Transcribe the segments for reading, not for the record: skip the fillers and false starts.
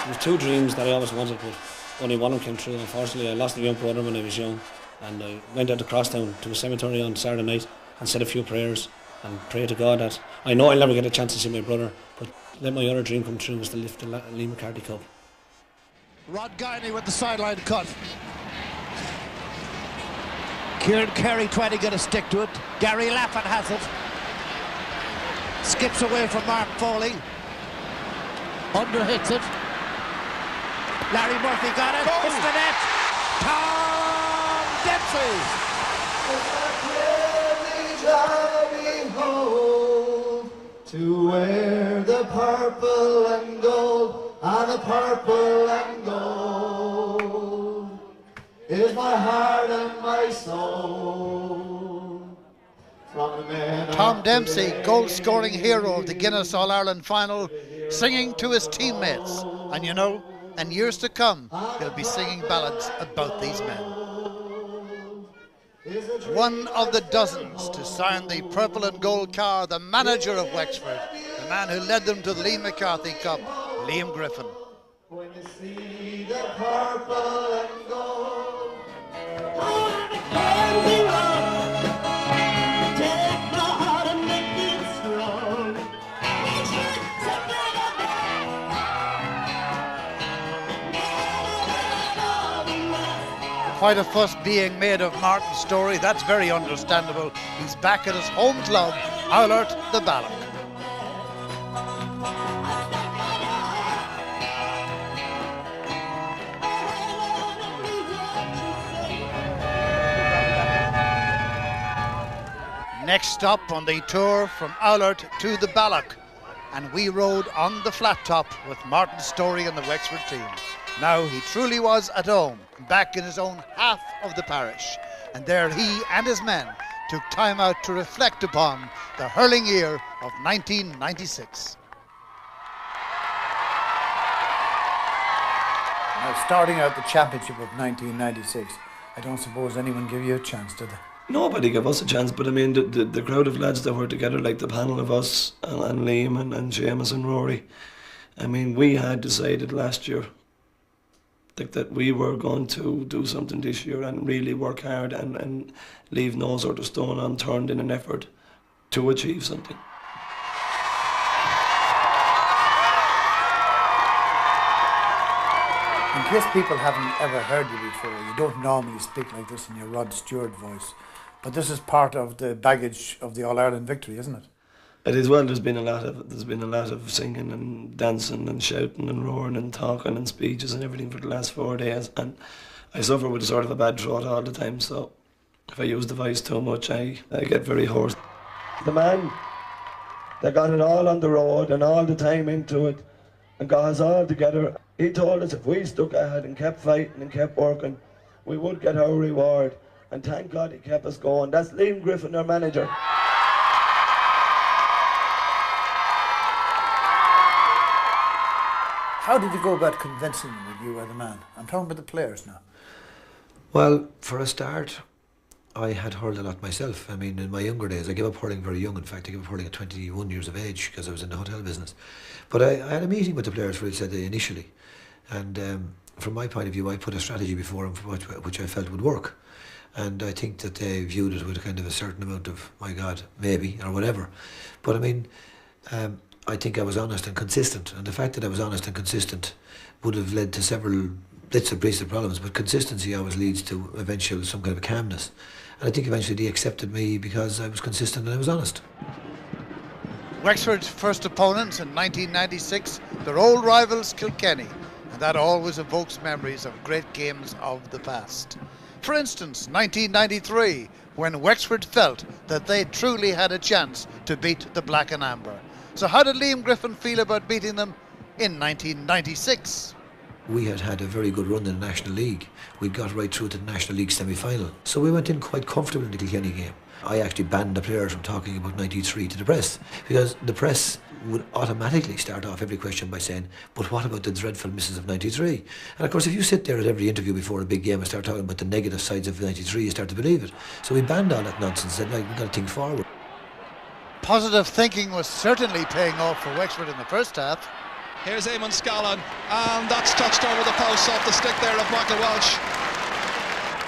There was two dreams that I always wanted, but only one of them came true. Unfortunately, I lost a young brother when I was young, and I went out to Crosstown to a cemetery on Saturday night and said a few prayers and prayed to God that I know I'll never get a chance to see my brother, but let my other dream come true was to lift the Liam McCarthy Cup. Rod Guiney with the sideline cut. Kieran Kerry trying to get a stick to it. Gary Laffin has it. Skips away from Mark Foley. Underhits it. Larry Murphy got it. It's the net. Tom Dempsey. To wear the purple and gold, and the purple and gold is my heart and my soul. Tom Dempsey, goal-scoring hero of the Guinness All-Ireland final, singing to his teammates. And you know, in years to come, he'll be singing ballads about these men. One of the dozens to sign the purple and gold car, the manager of Wexford, the man who led them to the Liam McCarthy Cup, Liam Griffin. When you see the purple and gold, take my heart and make it strong. Quite a fuss being made of Martin's story. That's very understandable. He's back at his home club, Oulart the Balloch. Next stop on the tour from Oulart to the Balloch, and we rode on the flat top with Martin Storey and the Wexford team. Now he truly was at home, back in his own half of the parish, and there he and his men took time out to reflect upon the hurling year of 1996. Now, starting out the championship of 1996, I don't suppose anyone gave you a chance, did they? Nobody gave us a chance, but I mean the crowd of lads that were together, like the panel of us and Liam and Seamus and Rory, I mean we had decided last year that we were going to do something this year and really work hard and leave no sort of stone unturned in an effort to achieve something. In case people haven't ever heard you before, you don't normally speak like this in your Rod Stewart voice, but this is part of the baggage of the All-Ireland victory, isn't it? It is. Well, there's been a lot of singing and dancing and shouting and roaring and talking and speeches and everything for the last 4 days, and I suffer with a sort of a bad throat all the time, so if I use the voice too much I get very hoarse. The man that got it all on the road and all the time into it and got us all together, he told us if we stuck ahead and kept fighting and kept working, we would get our reward, and thank God he kept us going. That's Liam Griffin, our manager. How did you go about convincing them that you were the man? I'm talking about the players now. Well, for a start, I had hurled a lot myself. I mean, in my younger days, I gave up hurling very young. In fact, I gave up hurling at 21 years of age because I was in the hotel business. But I had a meeting with the players, where I said initially, and from my point of view, I put a strategy before them which I felt would work. And I think that they viewed it with a kind of a certain amount of, my God, maybe, or whatever. But I mean, I think I was honest and consistent, and the fact that I was honest and consistent would have led to several bits and pieces of problems, but consistency always leads to eventual some kind of calmness. And I think eventually they accepted me because I was consistent and I was honest. Wexford's first opponents in 1996, their old rivals Kilkenny, and that always evokes memories of great games of the past. For instance, 1993, when Wexford felt that they truly had a chance to beat the Black and Amber. So how did Liam Griffin feel about beating them in 1996? We had had a very good run in the National League. We'd got right through to the National League semi-final. So we went in quite comfortable in the Kilkenny game. I actually banned the players from talking about 93 to the press, because the press would automatically start off every question by saying, but what about the dreadful misses of 93? And of course, if you sit there at every interview before a big game and start talking about the negative sides of 93, you start to believe it. So we banned all that nonsense and said, like, we've got to think forward. Positive thinking was certainly paying off for Wexford in the first half. Here's Eamon Scallon, and that's touched over the post off the stick there of Michael Welch.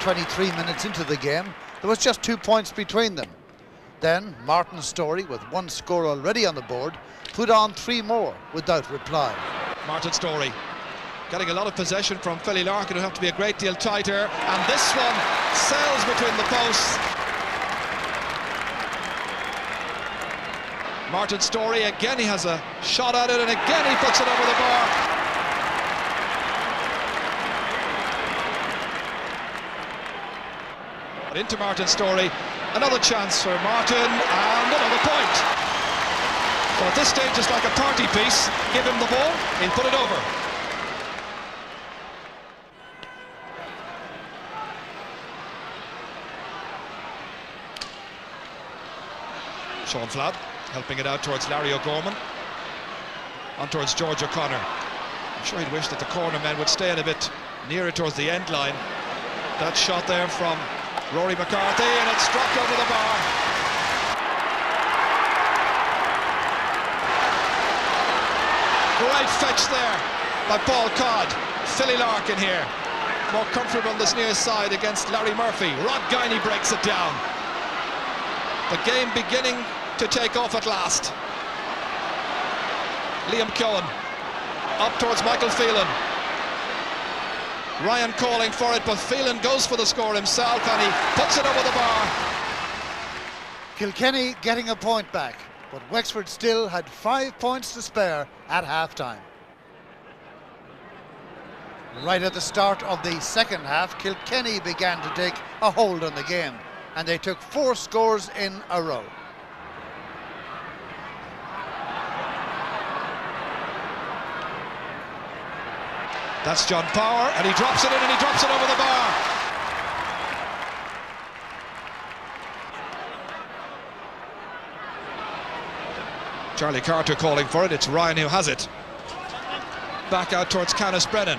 23 minutes into the game, there was just 2 points between them. Then Martin Storey, with 1 score already on the board, put on 3 more without reply. Martin Storey getting a lot of possession from Philly Larkin, who have to be a great deal tighter, and this one sails between the posts. Martin Storey, again he has a shot at it, and again he puts it over the bar. But into Martin Storey, another chance for Martin, and another point. So at this stage it's like a party piece. Give him the ball, he'll put it over. Sean Flabb helping it out towards Larry O'Gorman, on towards George O'Connor. I'm sure he'd wish that the corner men would stay in a bit nearer towards the end line. That shot there from Rory McCarthy, and it's struck over the bar. Great fetch there by Paul Codd. Philly Larkin here, more comfortable on this near side against Larry Murphy. Rod Guiney breaks it down. The game beginning to take off at last. Liam Cohen up towards Michael Phelan. Ryan calling for it, but Phelan goes for the score himself, and he puts it over the bar. Kilkenny getting a point back, but Wexford still had 5 points to spare at half-time. Right at the start of the second half, Kilkenny began to take a hold on the game, and they took 4 scores in a row. That's John Power, and he drops it in, and he drops it over the bar. Charlie Carter calling for it. It's Ryan who has it. Back out towards Canis Brennan,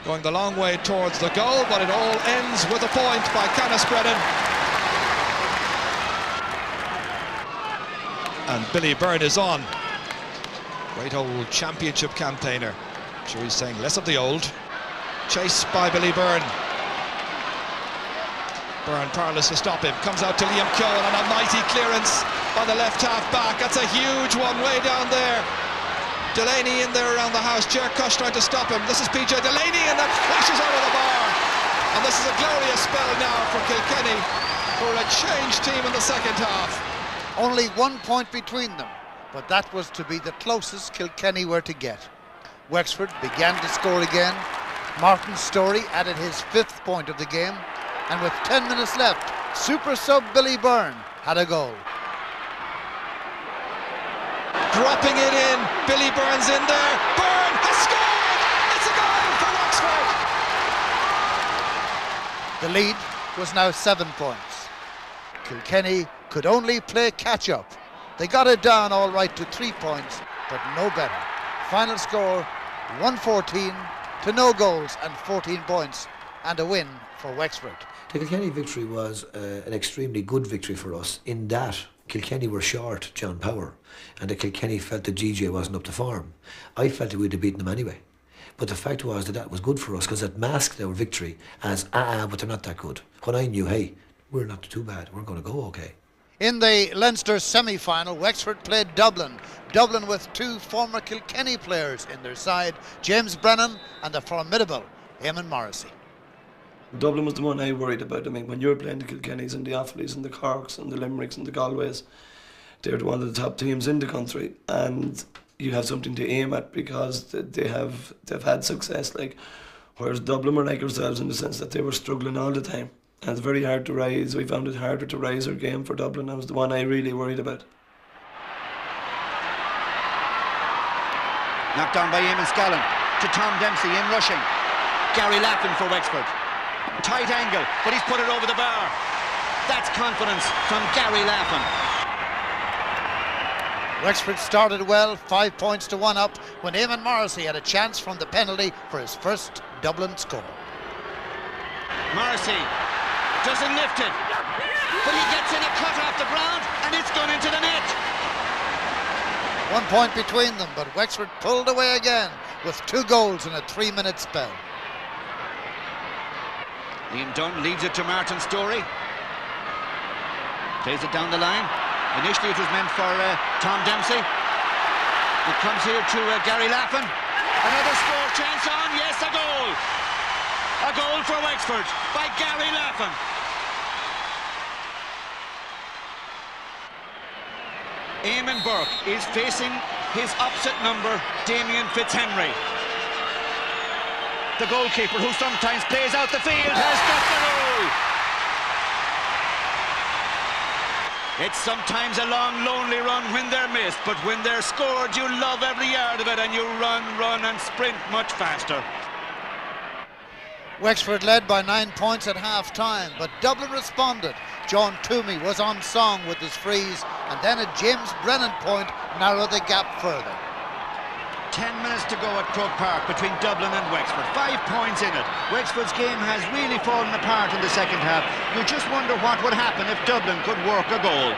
going the long way towards the goal, but it all ends with a point by Canis Brennan. And Billy Byrne is on. Great old championship campaigner. I'm sure he's saying less of the old. Chase by Billy Byrne. Byrne powerless to stop him. Comes out to Liam Keoghan, and a mighty clearance by the left half back. That's a huge one way down there. Delaney in there around the house. Ger Cush trying to stop him. This is PJ Delaney, and that flashes out of the bar. And this is a glorious spell now for Kilkenny, who are a changed team in the second half. Only 1 point between them, but that was to be the closest Kilkenny were to get. Wexford began to score again. Martin Storey added his 5th point of the game, and with 10 minutes left, super sub Billy Byrne had a goal. Dropping it in, Billy Byrne's in there. Byrne has scored! It's a goal for Wexford! The lead was now 7 points. Kilkenny could only play catch-up. They got it down all right to 3 points, but no better. Final score, 1-14 to no goals and 14 points, and a win for Wexford. The Kilkenny victory was an extremely good victory for us, in that Kilkenny were short John Power, and the Kilkenny felt that GJ wasn't up to form. I felt that we'd have beaten them anyway. But the fact was that was good for us, because it masked our victory as, but they're not that good. When I knew, hey, we're not too bad, we're going to go okay. In the Leinster semi-final, Wexford played Dublin. Dublin with 2 former Kilkenny players in their side, James Brennan and the formidable Eamon Morrissey. Dublin was the one I worried about. I mean, when you're playing the Kilkennys and the Offaly's and the Corks and the Limericks and the Galways, they're one of the top teams in the country, and you have something to aim at, because they've had success. Like, whereas Dublin were like ourselves in the sense that they were struggling all the time. And it's very hard to rise. We found it harder to rise our game for Dublin. That was the one I really worried about. Knocked down by Eamon Scallon to Tom Dempsey in rushing. Gary Lappin for Wexford. Tight angle, but he's put it over the bar. That's confidence from Gary Lappin. Wexford started well, 5 points to 1 up, when Eamon Morrissey had a chance from the penalty for his first Dublin score. Morrissey doesn't lift it, but he gets in a cut off the ground, and it's gone into the net. 1 point between them, but Wexford pulled away again with 2 goals in a 3-minute spell. Liam Dunn leaves it to Martin Storey. Plays it down the line. Initially it was meant for Tom Dempsey. It comes here to Gary Laffin. Another score chance on. Yes, a goal. A goal for Wexford by Gary Laffin. Eamon Burke is facing his opposite number, Damien Fitzhenry. The goalkeeper, who sometimes plays out the field, has got the goal. It's sometimes a long, lonely run when they're missed, but when they're scored, you love every yard of it, and you run and sprint much faster. Wexford led by 9 points at half-time, but Dublin responded. John Toomey was on song with his frees, and then a James Brennan point narrowed the gap further. 10 minutes to go at Croke Park between Dublin and Wexford. 5 points in it. Wexford's game has really fallen apart in the second half. You just wonder what would happen if Dublin could work a goal.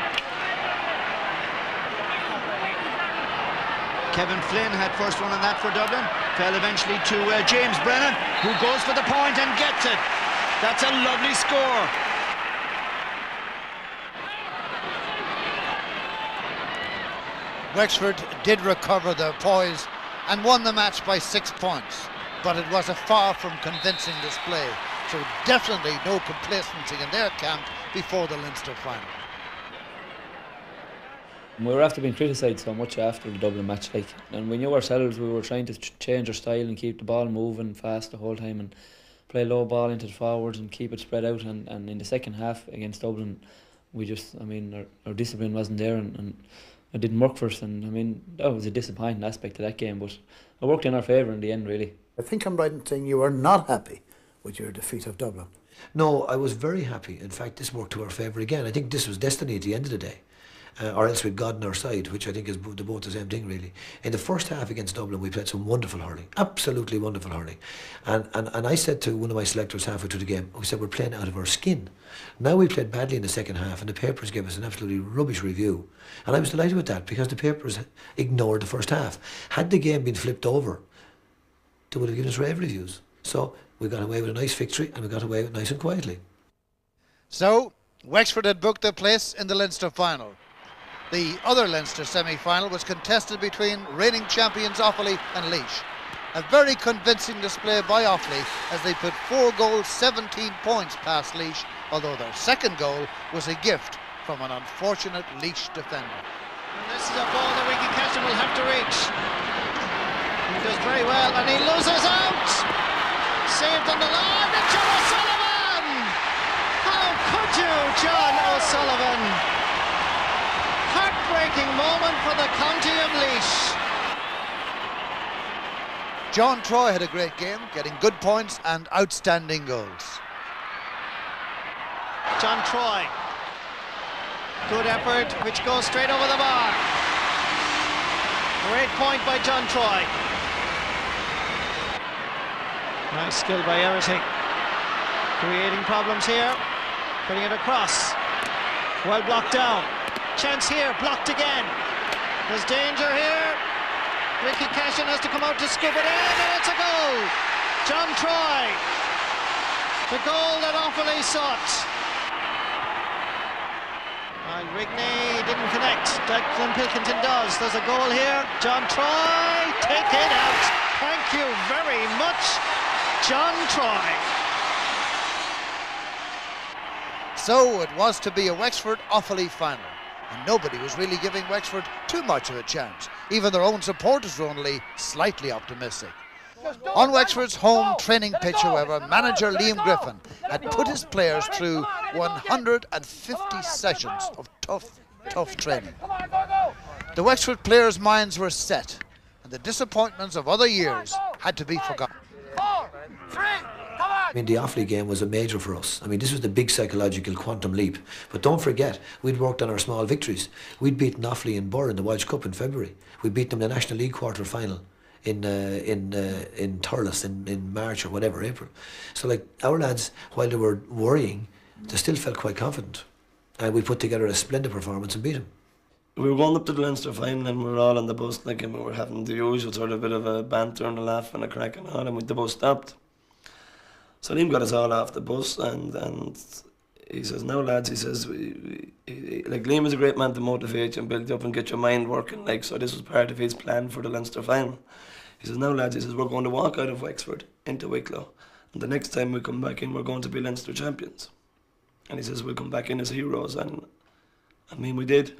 Kevin Flynn had first one on that for Dublin. Fell eventually to James Brennan, who goes for the point and gets it. That's a lovely score. Wexford did recover their poise and won the match by 6 points, but it was a far from convincing display, so definitely no complacency in their camp before the Leinster final. We were after being criticised so much after the Dublin match, and we knew ourselves we were trying to change our style and keep the ball moving fast the whole time and play low ball into the forwards and keep it spread out, and in the second half against Dublin we just, our discipline wasn't there, and it didn't work for us, and that was a disappointing aspect of that game, but it worked in our favour in the end, really. I think I'm right in saying you were not happy with your defeat of Dublin. No, I was very happy. In fact, this worked to our favour again. I think this was destiny at the end of the day. Or else with God on our side, which I think is both the same thing, really. In the first half against Dublin, we played some wonderful hurling, absolutely wonderful hurling. And I said to one of my selectors halfway through the game, we said we're playing out of our skin. Now we played badly in the second half, and the papers gave us an absolutely rubbish review. And I was delighted with that, because the papers ignored the first half. Had the game been flipped over, they would have given us rave reviews. So we got away with a nice victory, and we got away with it nice and quietly. So, Wexford had booked their place in the Leinster final. The other Leinster semi-final was contested between reigning champions Offaly and Laois. A very convincing display by Offaly as they put 4 goals, 17 points past Laois, although their second goal was a gift from an unfortunate Laois defender. And this is a ball that Ricky Cashin will have to reach. He does very well, and he loses out. Saved on the line, and John O'Sullivan! How could you, John O'Sullivan? Heartbreaking moment for the county of Laois. John Troy had a great game, getting good points and outstanding goals. John Troy. Good effort, which goes straight over the bar. Great point by John Troy. Nice skill by Everything. Creating problems here. Putting it across. Well blocked down. Chance here, blocked again. There's danger here. Ricky Cashin has to come out to scoop it in, and it's a goal. John Troy. The goal that Offaly sought. And Rigney didn't connect. Declan Pilkington does. There's a goal here. John Troy, take it out. Thank you very much, John Troy. So it was to be a Wexford-Offaly final, and nobody was really giving Wexford too much of a chance. Even their own supporters were only slightly optimistic. On Wexford's home training pitch, however, manager Liam Griffin had put his players through 150 sessions of tough training. The Wexford players' minds were set, and the disappointments of other years had to be forgotten. 4, 3, come on! The Offaly game was a major for us. This was the big psychological quantum leap. But don't forget, we'd worked on our small victories. We'd beaten Offaly in Burr in the Welsh Cup in February. We beat them in the National League quarter-final in Thurles in March or whatever, April. So our lads, while they were worrying, they still felt quite confident. And we put together a splendid performance and beat them. we were going up to the Leinster final and we were all on the bus, like, and we were having the usual sort of bit of a banter and a laugh and a crack and all, and the bus stopped. So Liam got us all off the bus and he says, "Now lads," he says, like, Liam is a great man to motivate you and build you up and get your mind working, like, so this was part of his plan for the Leinster final. He says, "Now lads," he says, "we're going to walk out of Wexford into Wicklow, and the next time we come back in, we're going to be Leinster champions." And he says, "We'll come back in as heroes," and I mean, we did.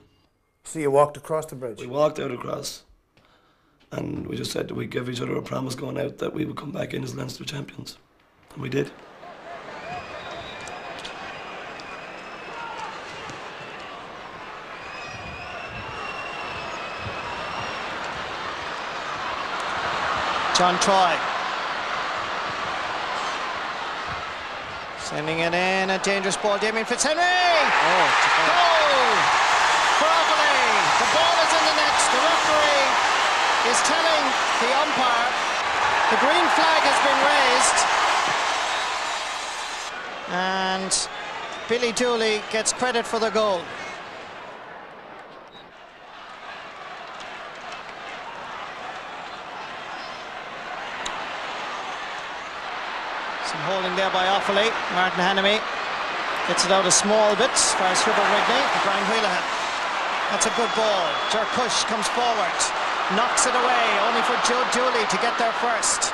So you walked across the bridge? We walked out across, and we just said that we gave each other a promise going out that we would come back in as Leinster champions, and we did. John Troy sending it in, a dangerous ball. Damien Fitzhenry! Goal for Offaly. The ball is in the net. The referee is telling the umpire the green flag has been raised, and Billy Dooley gets credit for the goal. Holding there by Offaly. Martin Hannamy gets it out a small bit as far as Hubert Rigney. Brian Wheelahan. That's a good ball. Ger Push comes forward, knocks it away, only for Joe Dooley to get there first.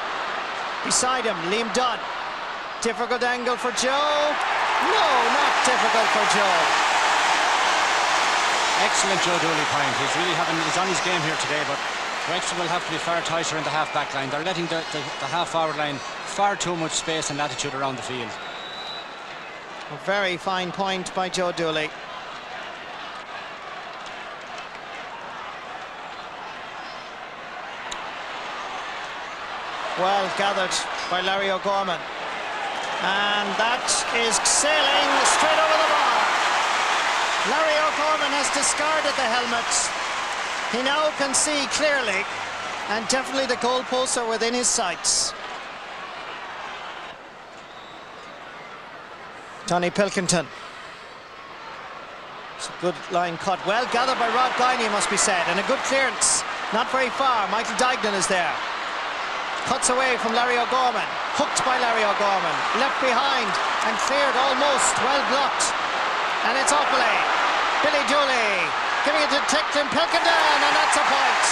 Beside him, Liam Dunn. Difficult angle for Joe. No, not difficult for Joe. Excellent Joe Dooley point. He's on his game here today, but Wexford will have to be far tighter in the half-back line. They're letting the half-forward line far too much space and latitude around the field. A very fine point by Joe Dooley. Well gathered by Larry O'Gorman. And that is sailing straight over the bar. Larry O'Gorman has discarded the helmet. He now can see clearly, and definitely the goalposts are within his sights. Tony Pilkington. It's a good line cut. Well gathered by Rod Guiney, must be said, and a good clearance. Not very far. Michael Dignan is there. Cuts away from Larry O'Gorman. Hooked by Larry O'Gorman. Left behind and cleared almost. Well blocked. And it's Offaly. Billy Dooley giving it to Declan Pilkington, and that's a point.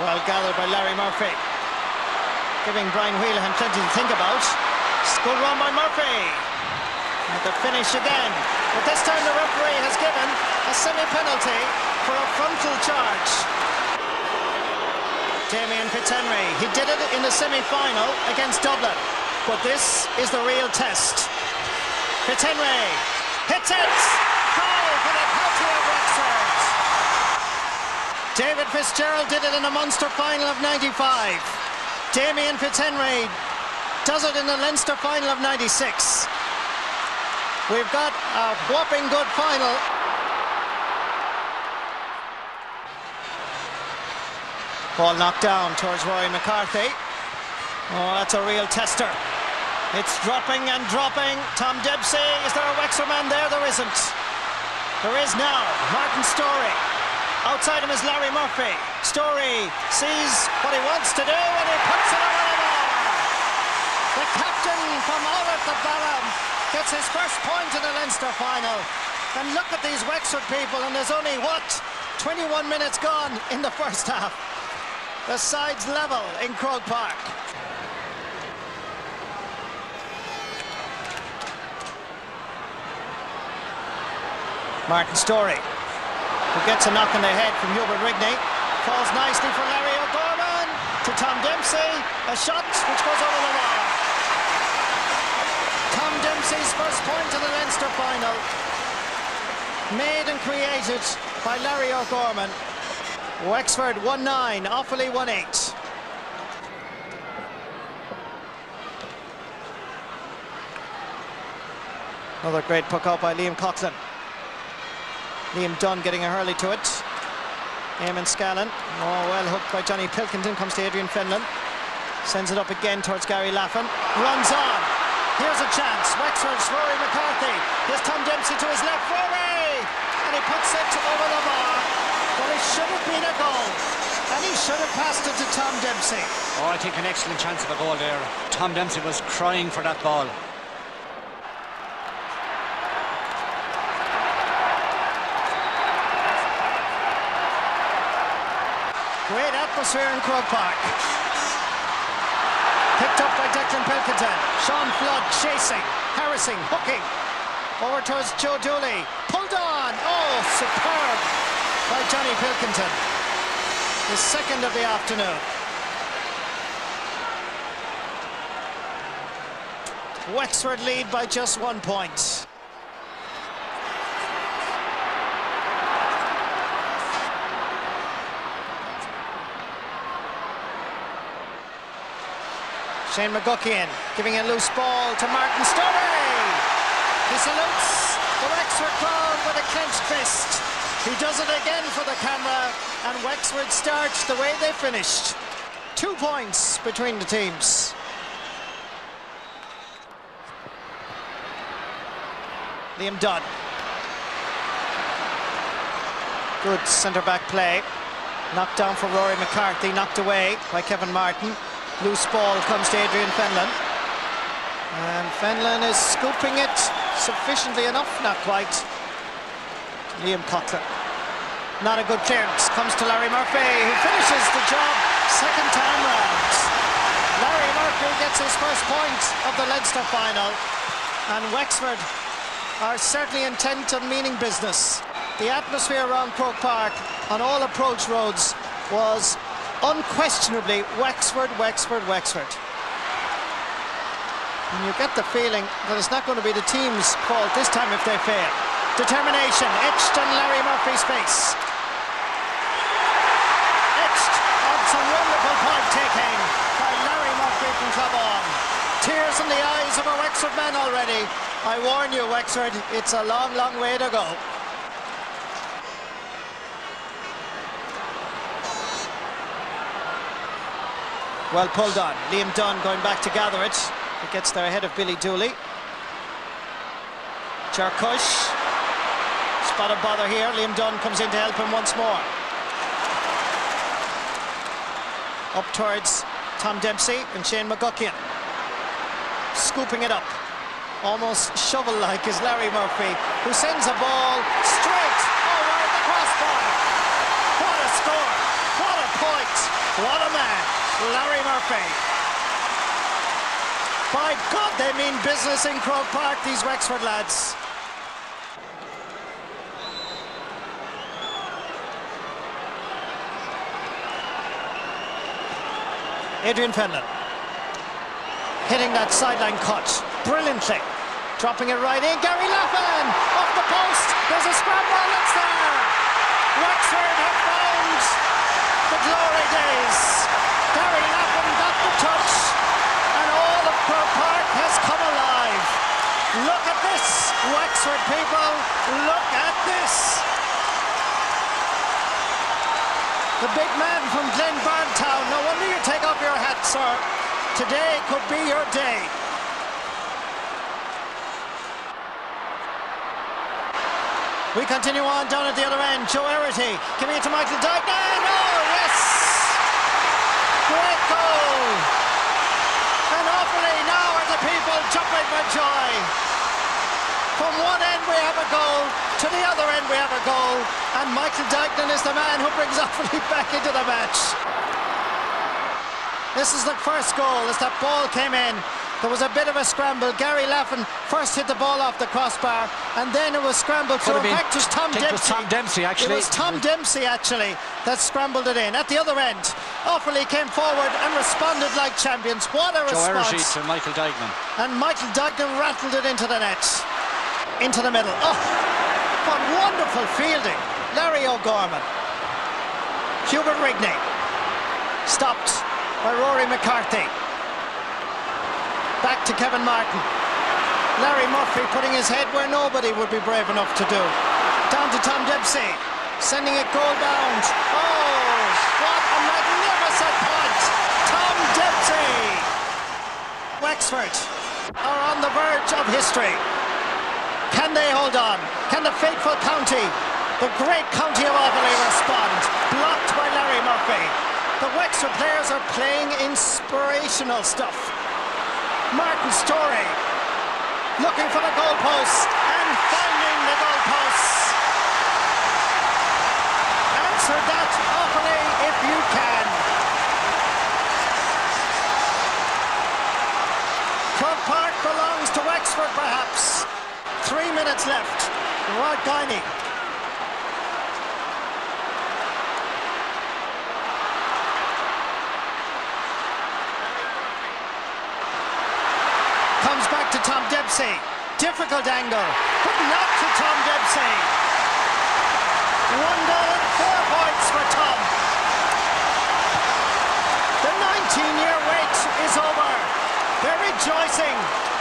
Well gathered by Larry Murphy, giving Brian Wheelahan plenty to think about. Good run by Murphy. And the finish again. But this time the referee has given a semi-penalty for a frontal charge. Damien Fitzhenry, he did it in the semi-final against Dublin. But this is the real test. Fitzhenry hits it. Goal for the county of Wexford. David Fitzgerald did it in the Munster final of '95. Damien Fitzhenry does it in the Leinster final of '96. We've got a whopping good final. Ball knocked down towards Rory McCarthy. Oh, that's a real tester. It's dropping and dropping. Tom Dempsey, is there a Wexford man there? There isn't. There is now. Martin Storey. Outside him is Larry Murphy. Storey sees what he wants to do and he puts it over the bar. The captain from Ulrich the Ballon gets his first point in the Leinster final. And look at these Wexford people, and there's only, what, 21 minutes gone in the first half. The sides level in Croke Park. Martin Storey, who gets a knock on the head from Hubert Rigney, falls nicely for Larry O'Gorman to Tom Dempsey, a shot which goes over the bar. Tom Dempsey's first point in the Leinster final, made and created by Larry O'Gorman. Wexford 1-9, Offaly 1-8. Another great puck out by Liam Coughlin. Liam Dunn getting a hurley to it. Eamon Scallon. Oh, well hooked by Johnny Pilkington. Comes to Adrian Fenlon. Sends it up again towards Gary Laffin. Runs on. Here's a chance. Wexford's Rory McCarthy. Here's Tom Dempsey to his left. Rory! And he puts it over the bar. But it should have been a goal. And he should have passed it to Tom Dempsey. Oh, I think an excellent chance of a goal there. Tom Dempsey was crying for that ball. Great atmosphere in Croke Park. Picked up by Declan Pilkington. Sean Flood chasing, harassing, hooking. Over towards Joe Dooley. Pulled on. Oh, superb by Johnny Pilkington. His second of the afternoon. Wexford lead by just 1 point. Shane McGuckian giving a loose ball to Martin Storey. He salutes the Wexford crowd with a clenched fist. He does it again for the camera, and Wexford starts the way they finished. 2 points between the teams. Liam Dunn. Good centre-back play. Knocked down for Rory McCarthy, knocked away by Kevin Martin. Loose ball comes to Adrian Fenlon. And Fenlon is scooping it sufficiently enough, not quite. Liam Coughlin. Not a good clearance. Comes to Larry Murphy, who finishes the job second time round. Larry Murphy gets his first point of the Leinster final. And Wexford are certainly intent on meaning business. The atmosphere around Croke Park on all approach roads was unquestionably Wexford, Wexford, Wexford. And you get the feeling that it's not going to be the team's fault this time if they fail. Determination etched on Larry Murphy's face. Etched on some wonderful point taking by Larry Murphy from Clubon. Tears in the eyes of a Wexford man already. I warn you, Wexford, it's a long, long way to go. Well pulled on. Liam Dunn going back to gather it. It gets there ahead of Billy Dooley. Jarkush. Spot of bother here. Liam Dunn comes in to help him once more. Up towards Tom Dempsey and Shane McGuckian. Scooping it up. Almost shovel-like is Larry Murphy, who sends a ball straight over the crossbar. What a score! What a point! What a man! Larry Murphy. By God, they mean business in Croke Park, these Wexford lads. Adrian Fenlon hitting that sideline cut brilliantly, dropping it right in. Gary Laffin off the post. There's a scramble. It's there. Wexford have found the glory days. Gary Laffin got the touch, and all of Croke Park has come alive. Look at this, Wexford people. Look at this. The big man from Glenbarntown. No wonder you take off your hat, sir. Today could be your day. We continue on down at the other end. Joe Erity giving it to Michael Dignan. Oh, yes! Great goal! And awfully now are the people jumping for joy. From one end we have a goal, to the other end we have a goal, and Michael Dignan is the man who brings Offaly back into the match. This is the first goal as that ball came in. There was a bit of a scramble. Gary Laffin first hit the ball off the crossbar, and then it was scrambled through. In fact, it was Tom Dempsey. It was Tom Dempsey, actually. It was Tom Dempsey, actually, that scrambled it in. At the other end, Offaly came forward and responded like champions. What a response. Joe Erity to Michael Dignan. And Michael Dignan rattled it into the net. Into the middle. Oh, what wonderful fielding. Larry O'Gorman. Hubert Rigney. Stopped by Rory McCarthy. Back to Kevin Martin. Larry Murphy putting his head where nobody would be brave enough to do. Down to Tom Dempsey. sending it goal bound. Oh, what a magnificent point! Tom Dempsey! Wexford are on the verge of history. Can they hold on? Can the faithful county, the great county of Offaly, respond? Blocked by Larry Murphy. The Wexford players are playing inspirational stuff. Martin Storey looking for the goalpost and finding the goalposts. Answer that, Offaly, if you can. Croke Park belongs to Wexford, perhaps. 3 minutes left. Rod Guiney. Comes back to Tom Dempsey. Difficult angle, but not to Tom Dempsey. 1 goal and 4 points for Tom. The 19-year wait is over. They're rejoicing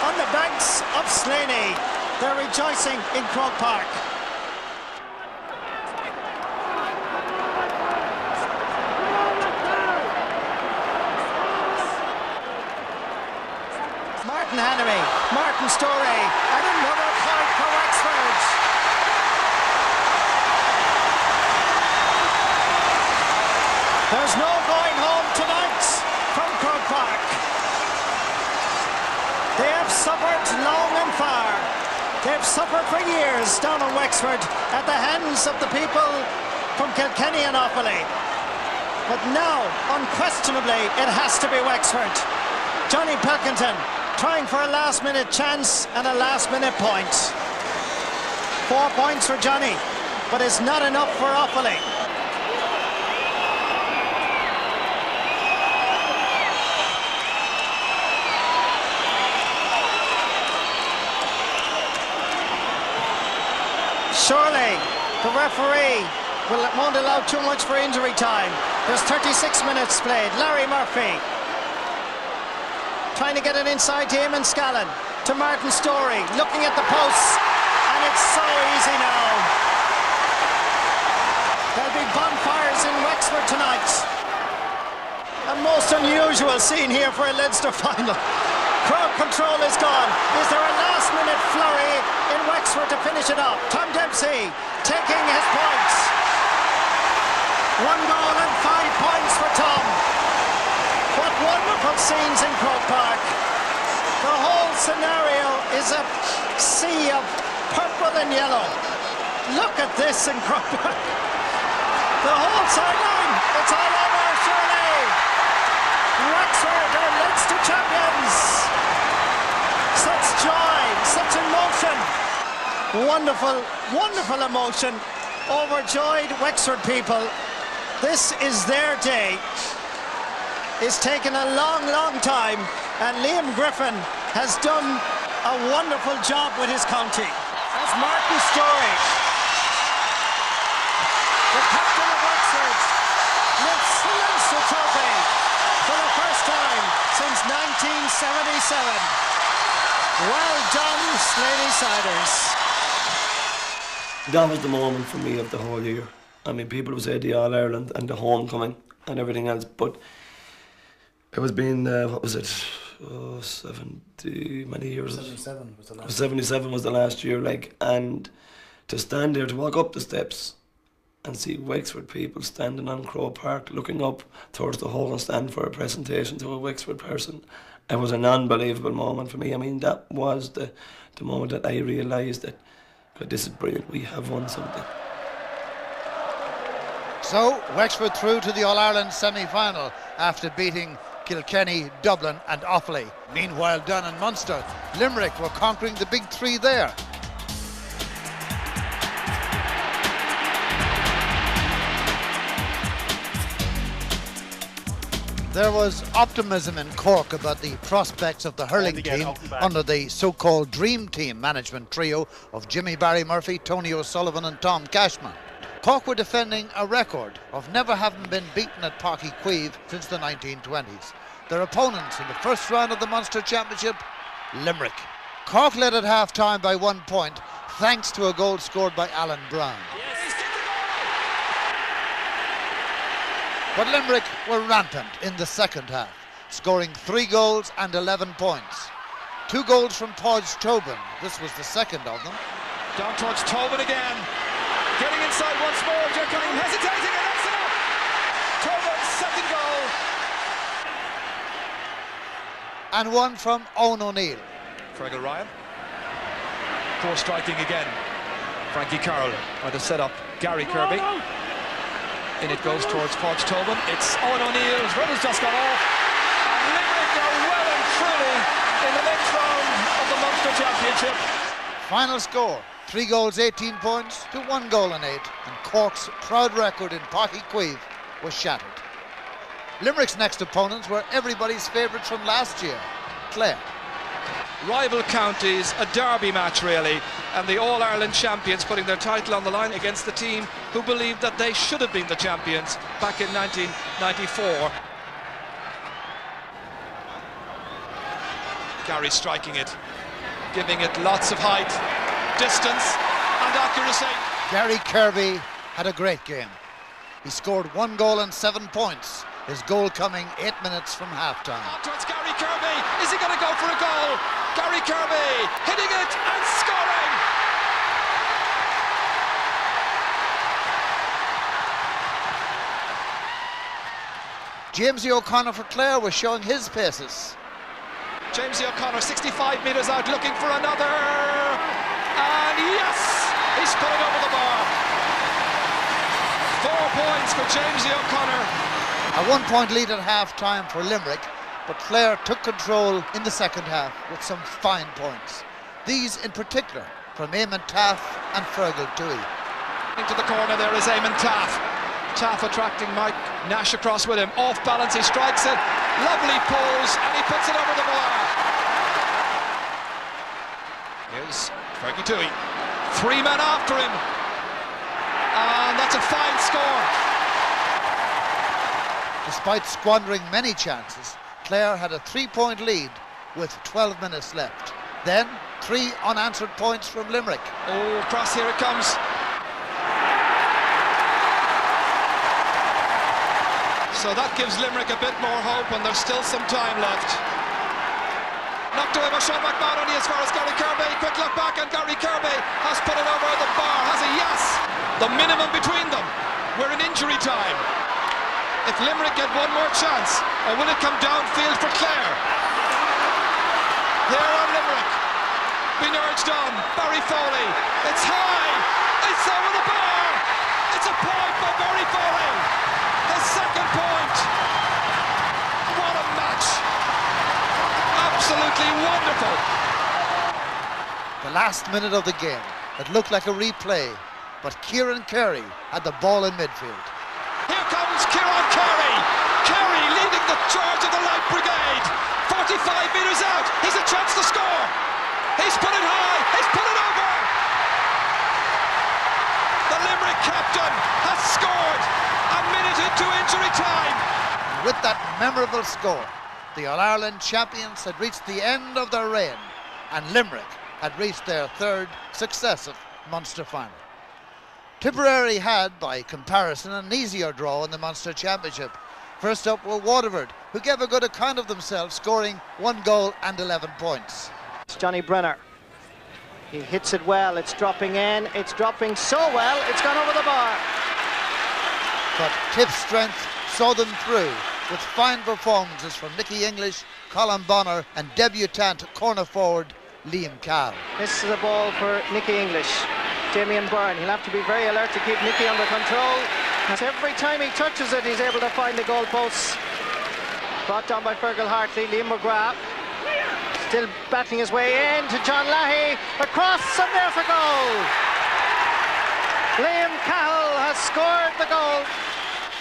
on the banks of Slaney. They're rejoicing in Croke Park. Martin Hannery, Martin Storey, and another point for Wexford. There's no going home tonight from Croke Park. They have suffered long and far. They've suffered for years down in Wexford at the hands of the people from Kilkenny and Offaly. But now, unquestionably, it has to be Wexford. Johnny Pilkington trying for a last-minute chance and a last-minute point. 4 points for Johnny, but it's not enough for Offaly. Surely the referee won't allow too much for injury time. There's 36 minutes played. Larry Murphy trying to get it inside to Eamon Scallon, to Martin Storey, looking at the posts, and it's so easy now. There'll be bonfires in Wexford tonight. A most unusual scene here for a Leinster final. Crowd control is gone. Is there a last-minute flurry in Wexford to finish it off? Tom Dempsey taking his points. 1 goal and 5 points for Tom. What wonderful scenes in Croke Park. The whole scenario is a sea of purple and yellow. Look at this in Croke Park. The whole sideline, it's all over, surely. Wexford are Leinster champions. Such joy, such emotion. Wonderful, wonderful emotion. Overjoyed Wexford people. This is their day. It's taken a long, long time, and Liam Griffin has done a wonderful job with his county. As Martin Storey, the captain of Wexford, lifts the Leinster trophy for the first time since 1977. Well done, Slaney Siders. That was the moment for me of the whole year. I mean, people would say the All-Ireland and the homecoming and everything else, but it was been, what was it, 70 many years. 77 was the last 77 was the last year, like, and to stand there, to walk up the steps and see Wexford people standing on Croke Park looking up towards the Hogan stand for a presentation to a Wexford person, it was an unbelievable moment for me. I mean, that was the moment that I realised that, God, this is brilliant, we have won something. So, Wexford through to the All-Ireland semi-final after beating Kilkenny, Dublin and Offaly. Meanwhile, down in Munster, Limerick were conquering the big three there. There was optimism in Cork about the prospects of the hurling team under the so-called Dream Team management trio of Jimmy Barry Murphy, Tony O'Sullivan and Tom Cashman. Cork were defending a record of never having been beaten at Páirc Uí Chaoimh since the 1920s. Their opponents in the first round of the Munster Championship, Limerick. Cork led at half-time by 1 point, thanks to a goal scored by Alan Brown. But Limerick were rampant in the second half, scoring 3 goals and 11 points. 2 goals from Podge Tobin. This was the second of them. Down towards Tobin again. Getting inside once more. Kilkenny hesitating, and that's enough. Tobin's second goal. And one from Owen O'Neill. Fergal Ryan. Poor striking again. Frankie Carroll by the setup. Gary Kirby. In it goes towards Podge Tobin. It's Owen O'Neill. His run has just gone off. And Limerick are well and truly in the next round of the Munster Championship. Final score, 3 goals, 18 points to 1 goal and 8. And Cork's proud record in Páirc Uí was shattered. Limerick's next opponents were everybody's favourites from last year, Clare. Rival counties, a derby match really, and the All-Ireland champions putting their title on the line against the team who believed that they should have been the champions back in 1994. Gary striking it, giving it lots of height, distance and accuracy. Gary Kirby had a great game. He scored 1 goal and 7 points. His goal coming 8 minutes from half-time. Towards Gary Kirby. Is he going to go for a goal? Gary Kirby hitting it and scoring. Jamesy O'Connor for Clare was showing his paces. Jamesy O'Connor 65 metres out looking for another. And yes, he's put it over the bar. 4 points for Jamesy O'Connor. A 1-point lead at half-time for Limerick, but Clare took control in the second half with some fine points. These in particular from Eamon Taff and Fergal Toohey. Into the corner there is Eamon Taff. Taff attracting Mike Nash across with him. Off balance, he strikes it. Lovely pose, and he puts it over the bar. Here's Fergie Toohey. 3 men after him. And that's a fine score. Despite squandering many chances, Clare had a 3-point lead with 12 minutes left. Then 3 unanswered points from Limerick. Oh, cross, here it comes. So that gives Limerick a bit more hope, and there's still some time left. Knocked away by Sean McMahon only as far as Gary Kirby. Quick look back, and Gary Kirby has put it over the bar. Has a yes. The minimum between them. We're in injury time. If Limerick get one more chance, or will it come downfield for Clare? Here on Limerick, being urged on, Barry Foley, it's high, it's over the bar, it's a point by Barry Foley, his second point. What a match, absolutely wonderful. The last minute of the game, it looked like a replay, but Kieran Carey had the ball in midfield. Here comes Kieran Carey. Carey leading the charge of the Light Brigade. 45 metres out. He's a chance to score. He's put it high. He's put it over. The Limerick captain has scored a minute into injury time. With that memorable score, the All-Ireland champions had reached the end of their reign, and Limerick had reached their 3rd successive Munster final. Tipperary had, by comparison, an easier draw in the Munster Championship. First up were Waterford, who gave a good account of themselves, scoring 1 goal and 11 points. It's Johnny Brenner. He hits it well, it's dropping in, it's dropping so well, it's gone over the bar. But Tip's strength saw them through, with fine performances from Nicky English, Colin Bonner and debutant corner forward Liam Cahill. This is a ball for Nicky English. Damien Byrne, he'll have to be very alert to keep Nicky under control, as every time he touches it he's able to find the goalposts. Brought down by Fergal Hartley. Liam McGrath still battling his way in to John Lahey, across, and there's a goal. Liam Cahill has scored the goal.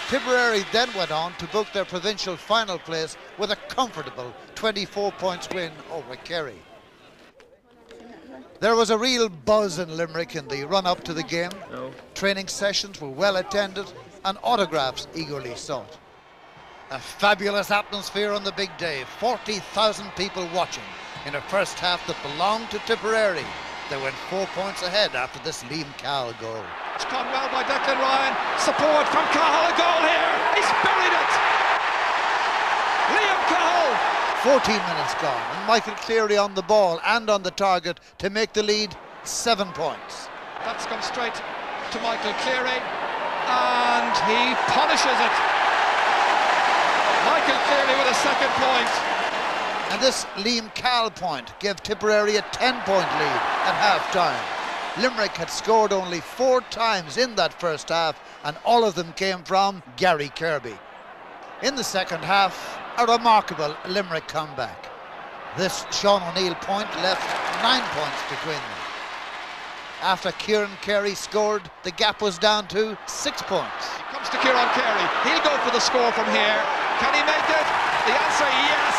Tipperary then went on to book their provincial final place with a comfortable 24 points win over Kerry. There was a real buzz in Limerick in the run-up to the game. Training sessions were well attended and autographs eagerly sought. A fabulous atmosphere on the big day, 40,000 people watching in a first half that belonged to Tipperary. They went 4 points ahead after this Liam Cahill goal. It's gone well by Declan Ryan. Support from Cahill. A goal here. He's buried it. Liam Cahill. 14 minutes gone, and Michael Cleary on the ball and on the target to make the lead 7 points. That's come straight to Michael Cleary, and he punishes it. Michael Cleary with a second point. And this Liam Cahill point gave Tipperary a 10-point lead at half-time. Limerick had scored only 4 times in that first half, and all of them came from Gary Kirby. In the second half, a remarkable Limerick comeback. This Sean O'Neill point left 9 points between them. After Kieran Carey scored, the gap was down to 6 points. Comes to Kieran Carey. He'll go for the score from here. Can he make it? The answer, yes.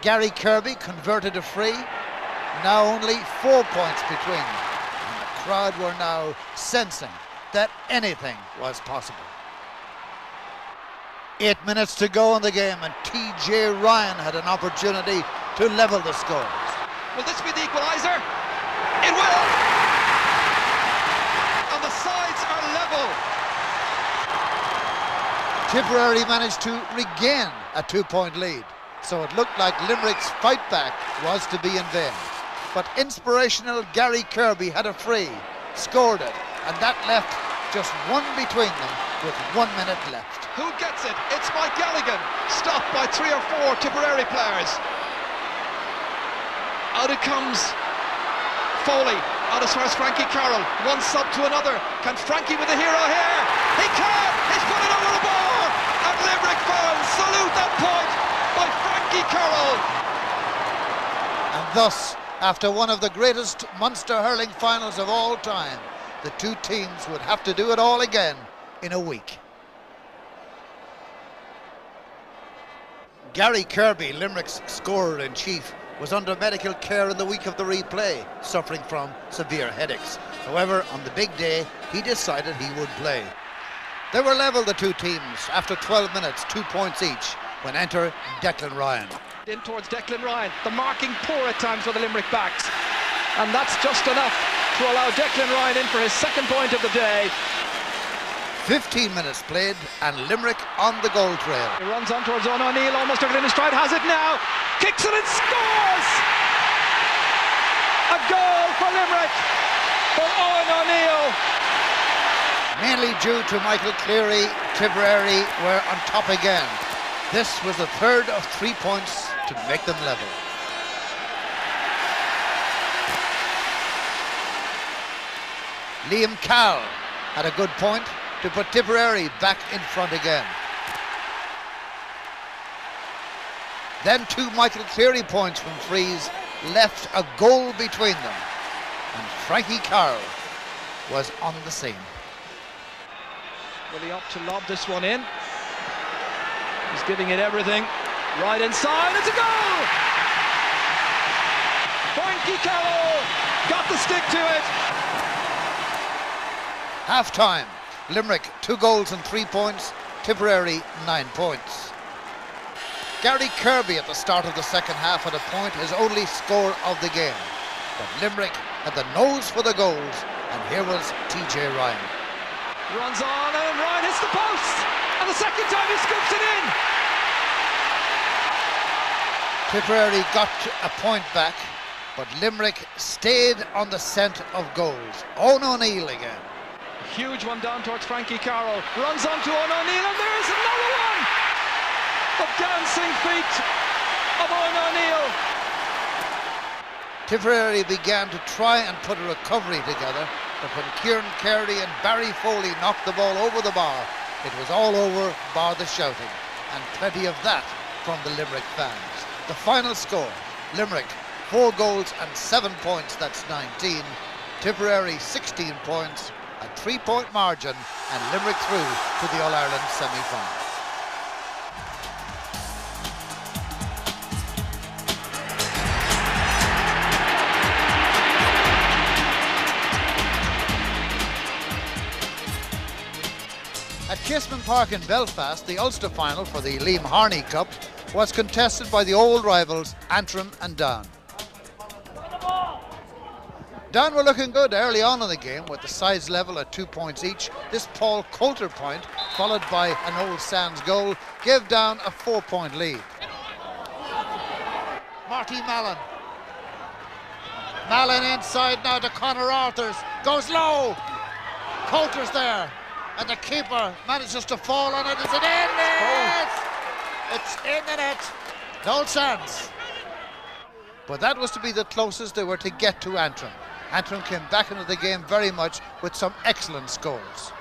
Gary Kirby converted a free. Now only 4 points between them. And the crowd were now sensing that anything was possible. 8 minutes to go in the game, and TJ Ryan had an opportunity to level the scores. Will this be the equaliser? It will! And the sides are level. Tipperary managed to regain a 2-point lead, so it looked like Limerick's fight back was to be in vain. But inspirational Gary Kirby had a free, scored it, and that left just one between them with 1 minute left. Who gets it? It's Mike Galligan, stopped by 3 or 4 Tipperary players. Out it comes Foley, out as far as Frankie Carroll, one sub to another. Can Frankie with the hero here? He can! He's put it over the bar! And Limerick fans salute that point by Frankie Carroll. And thus, after one of the greatest Munster hurling finals of all time, the two teams would have to do it all again in a week. Gary Kirby, Limerick's scorer-in-chief, was under medical care in the week of the replay, suffering from severe headaches. However, on the big day, he decided he would play. They were level, the two teams, after 12 minutes, 2 points each, when enter Declan Ryan. In towards Declan Ryan, the marking poor at times for the Limerick backs. And that's just enough to allow Declan Ryan in for his second point of the day. 15 minutes played, and Limerick on the goal trail. He runs on towards Owen O'Neill, almost took it in his stride, has it now, kicks it and scores! A goal for Limerick, for Owen O'Neill. Mainly due to Michael Cleary, Tipperary were on top again. This was the third of 3 points to make them level. Liam Cahill had a good point to put Tipperary back in front again. Then 2 Michael Cleary points from frees left a goal between them, and Frankie Carroll was on the scene. Will he opt to lob this one in? He's giving it everything. Right inside, it's a goal! Frankie Carroll got the stick to it. Half-time, Limerick 2 goals and 3 points, Tipperary 9 points. Gary Kirby at the start of the second half had a point, his only score of the game. But Limerick had the nose for the goals, and here was TJ Ryan. Runs on and Ryan hits the post, and the second time he scoops it in. Tipperary got a point back, but Limerick stayed on the scent of goals. Owen O'Neill again. Huge one down towards Frankie Carroll. Runs on to Owen O'Neill, and there is another one! The dancing feet of Owen O'Neill. Tipperary began to try and put a recovery together, but when Kieran Carey and Barry Foley knocked the ball over the bar, it was all over bar the shouting, and plenty of that from the Limerick fans. The final score, Limerick 4 goals and 7 points, that's 19. Tipperary 16 points, a 3-point margin, and Limerick through to the All-Ireland semi-final. At Kisman Park in Belfast, the Ulster final for the Liam Harney Cup was contested by the old rivals Antrim and Down. Down were looking good early on in the game with the sides level at 2 points each. This Paul Coulter point, followed by an Old Sands goal, gave Down a 4-point lead. Marty Mallon. Mallon inside now to Conor Arthurs. Goes low. Coulter's there. And the keeper manages to fall on it. Is it in? Yes! It's in the net. Old Sands. But that was to be the closest they were to get to Antrim. Antrim came back into the game very much with some excellent scores.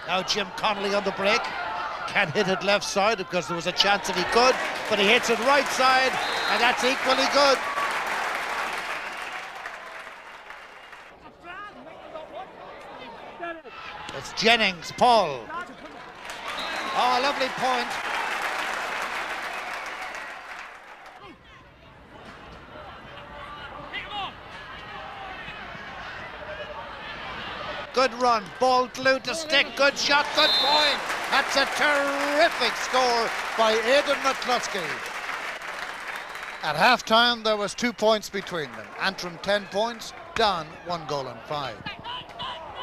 Now Jim Connolly on the break. Can't hit it left side because there was a chance that he could, but he hits it right side, and that's equally good. It's Jennings, Paul. Oh, a lovely point. Good run, ball glued to stick, good shot, good point. That's a terrific score by Aidan McCluskey. At half-time, there was 2 points between them. Antrim 10 points, Down 1 goal and 5.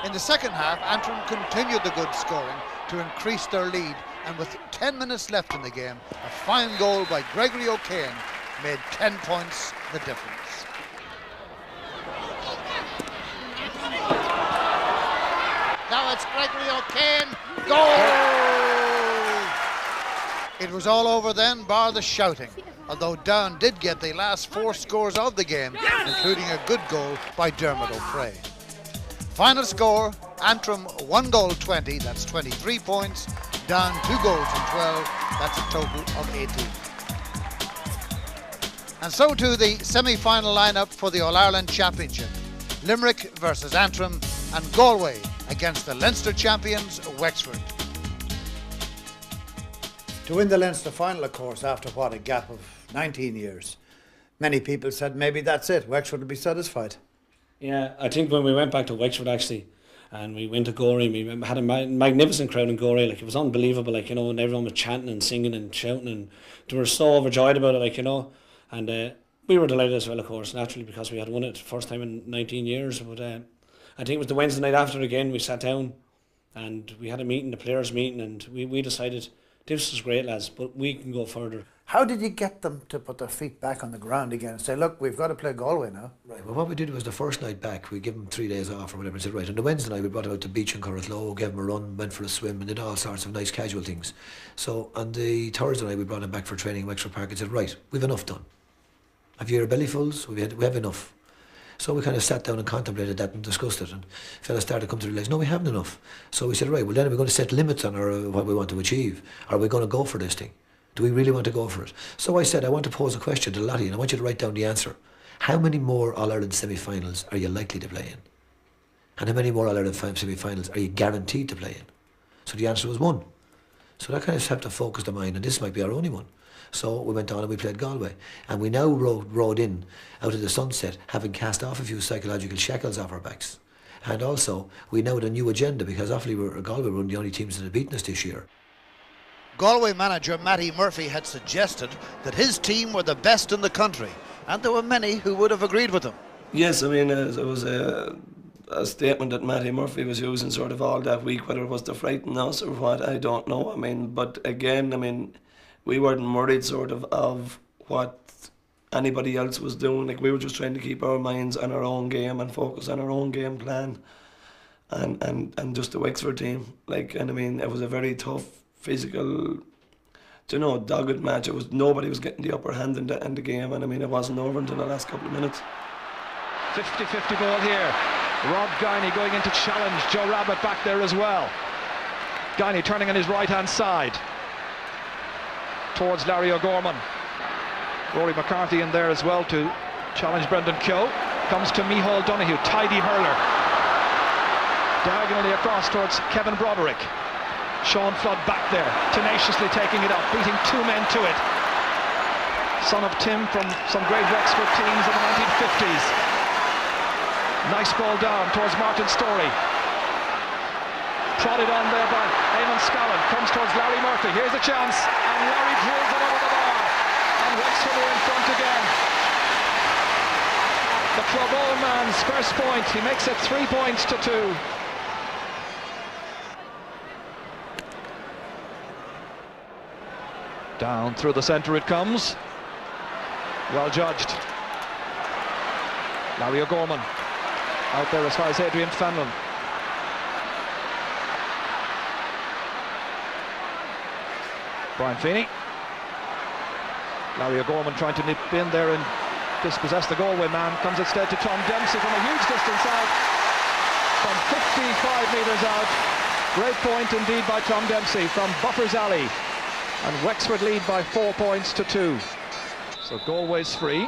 In the second half, Antrim continued the good scoring to increase their lead, and with 10 minutes left in the game, a fine goal by Gregory O'Kane made 10 points the difference. Now it's Gregory O'Kane. Goal! It was all over then, bar the shouting. Although Down did get the last 4 scores of the game, including a good goal by Dermot O'Fray. Final score, Antrim 1 goal 20, that's 23 points. Down 2 goals and 12, that's a total of 18. And so to the semi-final lineup for the All-Ireland Championship. Limerick versus Antrim, and Galway against the Leinster champions, Wexford. To win the Leinster final, of course, after what, a gap of 19 years. Many people said maybe that's it, Wexford would be satisfied. Yeah, I think when we went back to Wexford actually, and we went to Gorey, we had a magnificent crowd in Gorey, like it was unbelievable, like, you know, and everyone was chanting and singing and shouting, and they were so overjoyed about it, like, you know, and we were delighted as well, of course, naturally, because we had won it the first time in 19 years, but I think it was the Wednesday night after again, we sat down and we had a meeting, the players' meeting, and we decided, this is great, lads, but we can go further. How did you get them to put their feet back on the ground again and say, look, we've got to play Galway now? Right, well, what we did was the first night back, we gave them 3 days off or whatever, and said, right, on the Wednesday night we brought them out to the beach in Corratlow, gave them a run, went for a swim, and did all sorts of nice casual things. So on the Thursday night we brought them back for training in Wexford Park and said, right, we've enough done. Have you your bellyfuls? We have enough. So we kind of sat down and contemplated that and discussed it, and fellas started to come to realise, no, we haven't enough. So we said, right, well then are we going to set limits on what we want to achieve? Are we going to go for this thing? Do we really want to go for it? So I said, I want to pose a question to a lot of you, and I want you to write down the answer. How many more All-Ireland semi-finals are you likely to play in? And how many more All-Ireland semi-finals are you guaranteed to play in? So the answer was 1. So that kind of helped to focus the mind, and this might be our only one. So we went on and we played Galway. And we now rode in out of the sunset, having cast off a few psychological shackles off our backs. And also, we now had a new agenda, because obviously Galway were one of the only teams that had beaten us this year. Galway manager Matty Murphy had suggested that his team were the best in the country, and there were many who would have agreed with him. Yes, I mean, it was a statement that Matty Murphy was using sort of all that week, whether it was to frighten us or what, I don't know. I mean, but again, I mean, we weren't worried sort of what anybody else was doing. Like, we were just trying to keep our minds on our own game and focus on our own game plan, and just the Wexford team. Like, and I mean, it was a very tough, physical, dogged match. It was, nobody was getting the upper hand in the game, and I mean, it wasn't over until the last couple of minutes. 50-50 ball here. Rob Guiney going into challenge. Joe Rabbit back there as well. Guiney turning on his right hand side towards Larry O'Gorman. Rory McCarthy in there as well to challenge Brendan Keogh. Comes to Micheál Donoghue, tidy hurler. Diagonally across towards Kevin Broderick. Sean Flood back there, tenaciously taking it up, beating 2 men to it. Son of Tim from some great Wexford teams in the 1950s. Nice ball down towards Martin Storey. Prodded on there by Eamon Scollin, comes towards Larry Murphy. Here's a chance, and Larry drills it over the bar. And Wexford are in front again. The for Bowman's first point. He makes it 3 points to 2. Down through the centre it comes. Well judged. Larry O'Gorman out there as far as Adrian Fenlon. Brian Feeney. Larry O'Gorman trying to nip in there and dispossess the Galway man. Comes instead to Tom Dempsey from a huge distance out. From 55 metres out. Great point indeed by Tom Dempsey from Buffer's Alley. And Wexford lead by 4 points to 2. So Galway's free.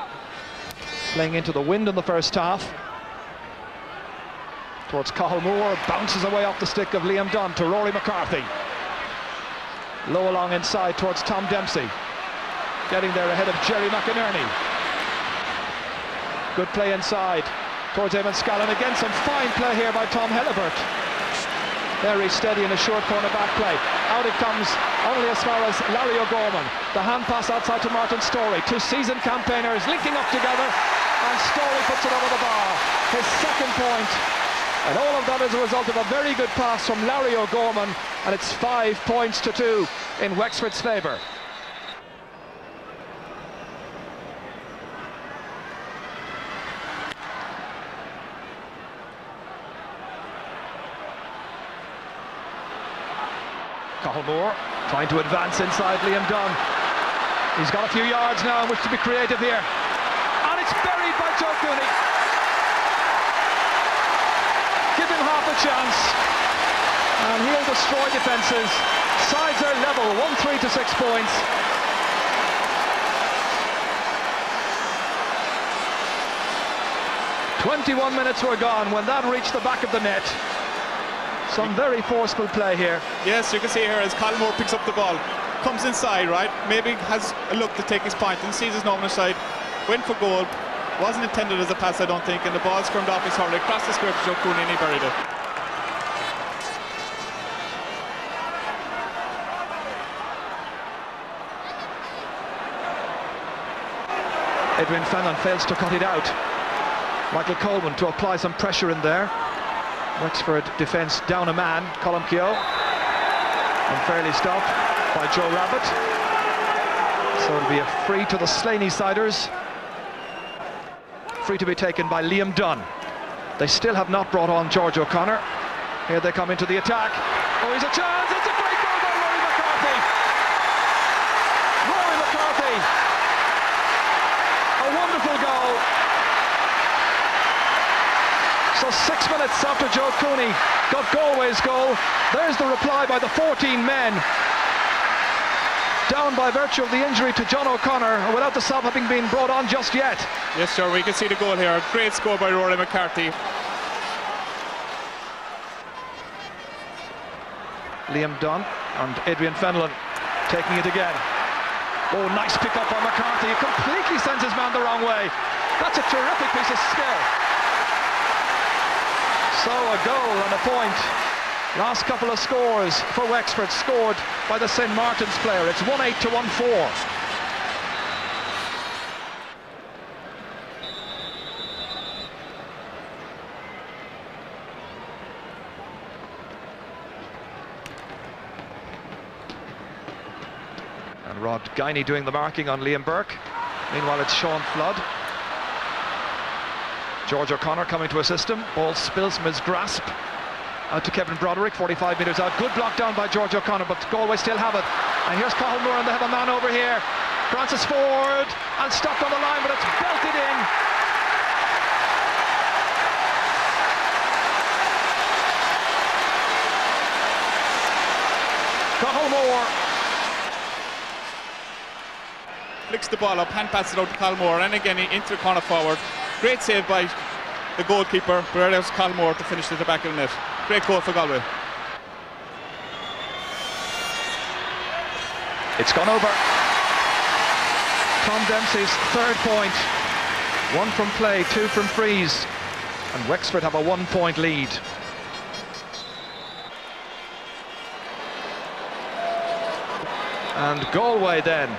Playing into the wind in the first half. Towards Cathal Moore. Bounces away off the stick of Liam Dunn to Rory McCarthy. Low along inside towards Tom Dempsey. Getting there ahead of Jerry McInerney. Good play inside towards Eamon Scallon. Again, some fine play here by Tom Hellebert. Very steady in a short corner back play. Out it comes only as far as Larry O'Gorman. The hand pass outside to Martin Storey. 2 seasoned campaigners linking up together, and Storey puts it over the bar. His second point. And all of that is a result of a very good pass from Larry O'Gorman, and it's 5 points to 2 in Wexford's favour. Cathal Moore trying to advance inside Liam Dunn. He's got a few yards now in which to be creative here. And it's buried by Joe Cooney. Give him half a chance and he'll destroy defences. Sides are level, 1-3 to 6 points. "21 minutes were gone when that reached the back of the net." Some very forceful play here. Yes, you can see here as Collmore picks up the ball, comes inside, right? Maybe has a look to take his point and sees his normal side. Went for goal, wasn't intended as a pass, I don't think, and the ball scrummed off his hurley across the square for Joe Cooney, and he buried it. Adrian Fenlon fails to cut it out. Michael Coleman to apply some pressure in there. Wexford defence down a man, Colm Keogh, unfairly stopped by Joe Rabbit. So it'll be a free to the Slaney Siders. Free to be taken by Liam Dunn. They still have not brought on George O'Connor. Here they come into the attack. Oh, he's a chance! It's a great goal by Rory McCarthy! Rory McCarthy! A wonderful goal. So 6 minutes after Joe Cooney got Galway's goal, there's the reply by the 14 men. Down by virtue of the injury to John O'Connor, without the sub having been brought on just yet. Yes, sure, we can see the goal here. A great score by Rory McCarthy. Liam Dunn and Adrian Fenlon taking it again. Oh, nice pick up by McCarthy. He completely sends his man the wrong way. That's a terrific piece of skill. So a goal and a point. Last couple of scores for Wexford scored by the St. Martin's player. It's 1-8 to 1-4. And Rod Guiney doing the marking on Liam Burke. Meanwhile, it's Sean Flood. George O'Connor coming to assist him. Ball spills from his grasp. Out to Kevin Broderick, 45 metres out. Good block down by George O'Connor, but Galway still have it. And here's Cathal Moore, and they have a man over here. Francis Ford, and stopped on the line, but it's belted in. Cathal Moore. Flicks the ball up, hand passes it out to Collmore, and again into the corner forward. Great save by the goalkeeper, but there's Collmore to finish at the back of the net. Great goal for Galway. It's gone over. Tom Dempsey's third point. 1 from play, 2 from frees. And Wexford have a 1-point lead. And Galway then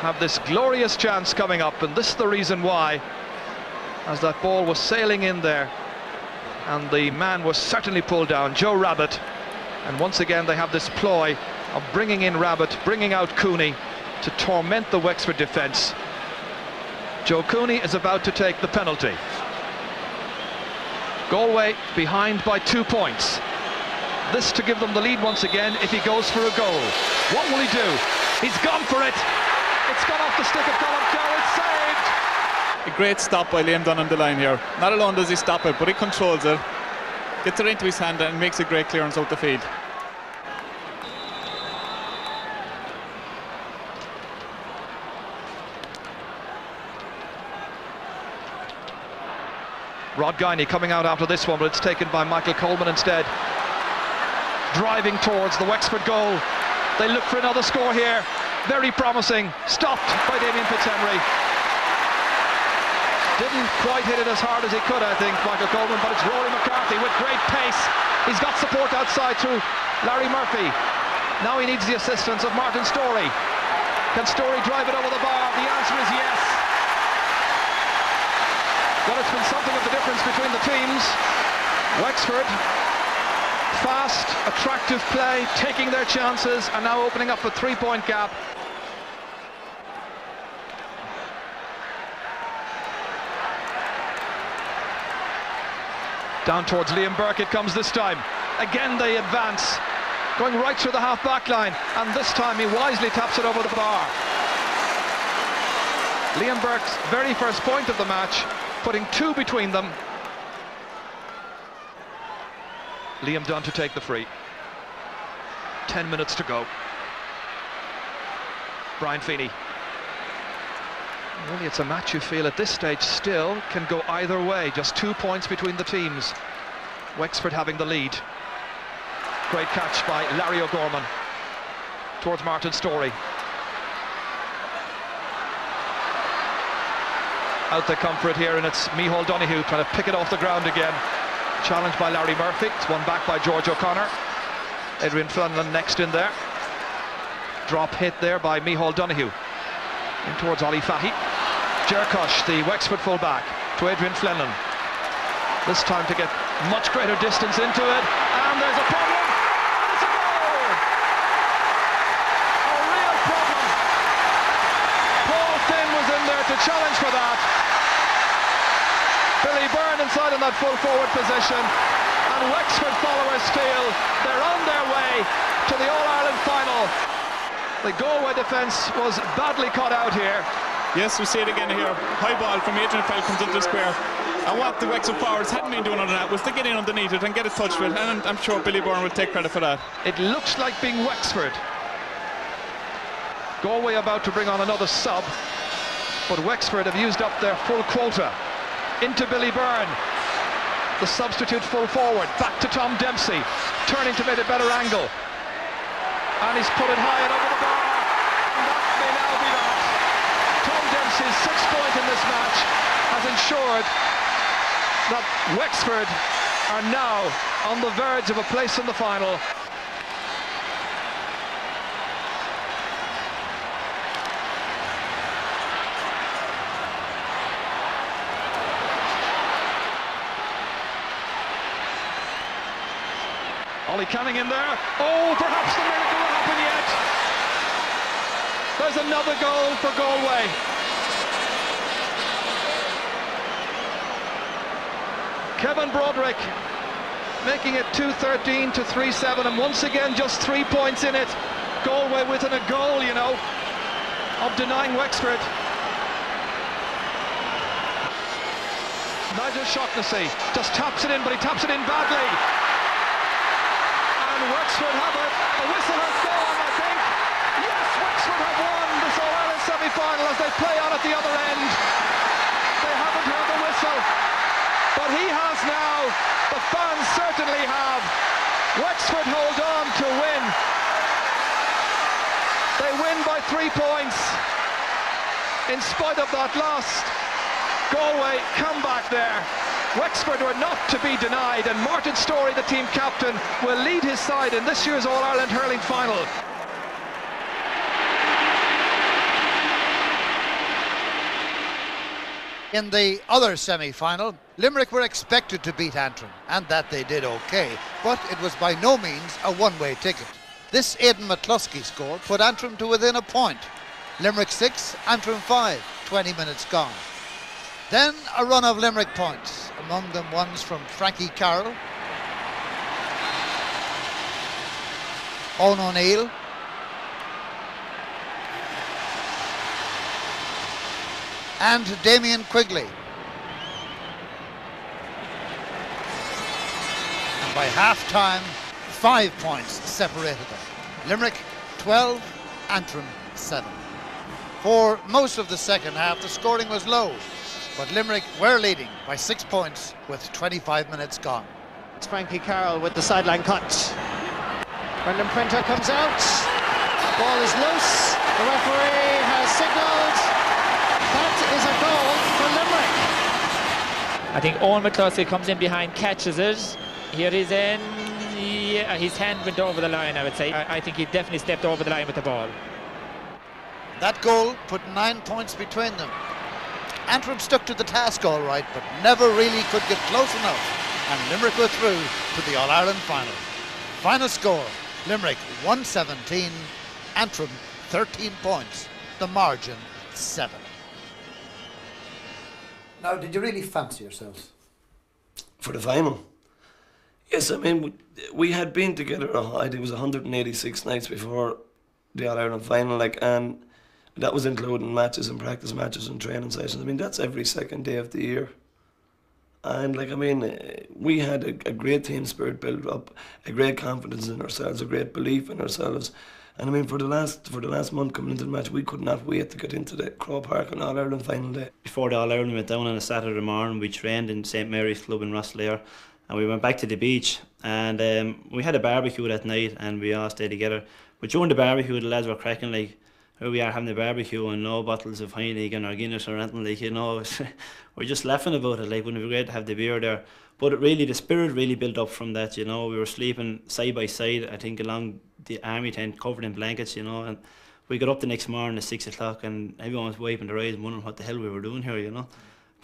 have this glorious chance coming up, and this is the reason why. as that ball was sailing in there, and the man was certainly pulled down, Joe Rabbit. And once again they have this ploy of bringing in Rabbit, bringing out Cooney to torment the Wexford defence. Joe Cooney is about to take the penalty. Galway behind by 2 points. This to give them the lead once again if he goes for a goal. What will he do? He's gone for it. It's gone off the stick of Colin Cow. It's saved. A great stop by Liam Dunn on the line here. Not alone does he stop it, but he controls it, gets it into his hand and makes a great clearance out the field. Rod Guiney coming out after this one, but it's taken by Michael Coleman instead. Driving towards the Wexford goal. They look for another score here. Very promising. Stopped by Damien Fitzhenry. Didn't quite hit it as hard as he could, I think, Michael Coleman, but it's Rory McCarthy with great pace. He's got support outside through Larry Murphy. Now he needs the assistance of Martin Storey. Can Storey drive it over the bar? The answer is yes. Well, it's been something of the difference between the teams. Wexford, fast, attractive play, taking their chances, and now opening up a 3-point gap. Down towards Liam Burke it comes this time. Again they advance, going right through the half-back line, and this time he wisely taps it over the bar. Liam Burke's very first point of the match, putting 2 between them. Liam Dunn to take the free. 10 minutes to go. Brian Feeney. Really, it's a match you feel at this stage still can go either way. Just 2 points between the teams. Wexford having the lead. Great catch by Larry O'Gorman towards Martin Storey. Out they come for it here, and it's Micheál Donoghue trying to pick it off the ground again. Challenged by Larry Murphy. It's won back by George O'Connor. Adrian Flannelan next in there. Drop hit there by Micheál Donoghue. In towards Ollie Fahy. Jerkosh, the Wexford fullback, to Adrian Flannelan. This time to get much greater distance into it. And there's a problem. And it's a goal! A real problem. Paul Finn was in there to challenge for that. Billy Byrne inside in that full forward position, and Wexford followers feel they're on their way to the All-Ireland final. The Galway defence was badly caught out here. Yes, we see it again here. High ball from Adrian Fell comes into the square, and what the Wexford forwards hadn't been doing under that was to get in underneath it and get a touch with it, and I'm sure Billy Byrne will take credit for that. It looks like being Wexford. Galway about to bring on another sub, but Wexford have used up their full quota. Into Billy Byrne, the substitute full forward, back to Tom Dempsey, turning to make a better angle, and he's put it high and over the bar, and that may now be that. Tom Dempsey's 6th point in this match has ensured that Wexford are now on the verge of a place in the final. Ollie Canning in there. Oh, perhaps the miracle will happen yet. There's another goal for Galway. Kevin Broderick making it 2-13 to 3-7, and once again just 3 points in it. Galway within a goal, you know, of denying Wexford. Nigel Shaughnessy just taps it in, but he taps it in badly. Wexford have it. The whistle has gone, I think. Yes, Wexford have won this All-Ireland semi-final as they play on at the other end. They haven't heard the whistle, but he has now. The fans certainly have. Wexford hold on to win. They win by 3 points. In spite of that loss, Galway come back there. Wexford were not to be denied, and Martin Storey, the team captain, will lead his side in this year's All-Ireland hurling final. In the other semi-final, Limerick were expected to beat Antrim, and that they did okay, but it was by no means a one-way ticket. This Aidan McCluskey score put Antrim to within a point. Limerick 6, Antrim 5, 20 minutes gone. Then a run of Limerick points, among them ones from Frankie Carroll, Owen O'Neill, and Damien Quigley. And by half-time, 5 points separated them. Limerick 12, Antrim 7. For most of the second half, the scoring was low, but Limerick were leading by 6 points with 25 minutes gone. It's Frankie Carroll with the sideline cut. Brendan Printer comes out. Ball is loose. The referee has signalled. That is a goal for Limerick. I think Owen McCluskey comes in behind, catches it. Here he's in. Yeah, his hand went over the line, I would say. I think he definitely stepped over the line with the ball. That goal put 9 points between them. Antrim stuck to the task all right, but never really could get close enough. And Limerick were through to the All-Ireland final. Final score, Limerick 117, Antrim 13 points. The margin 7. Now, did you really fancy yourselves? For the final? Yes, I mean, we had been together, I think it was 186 nights before the All-Ireland final, like, and that was including matches and practice matches and training sessions. I mean, that's every second day of the year. And, like, I mean, we had a great team spirit built up, a great confidence in ourselves, a great belief in ourselves. And, I mean, for the last month coming into the match, we could not wait to get into the Crow Park on All-Ireland final day. Before the All-Ireland, we went down on a Saturday morning. We trained in St Mary's Club in Rosslare, and we went back to the beach. And we had a barbecue that night, and we all stayed together. But during the barbecue, the lads were cracking, like, here we are having the barbecue and no bottles of Heineken or Guinness or anything, like, you know. We're just laughing about it, like, wouldn't it be great to have the beer there. But the spirit really built up from that, you know. We were sleeping side by side, I think, along the army tent, covered in blankets, you know. And we got up the next morning at 6 o'clock and everyone was wiping their eyes and wondering what the hell we were doing here, you know.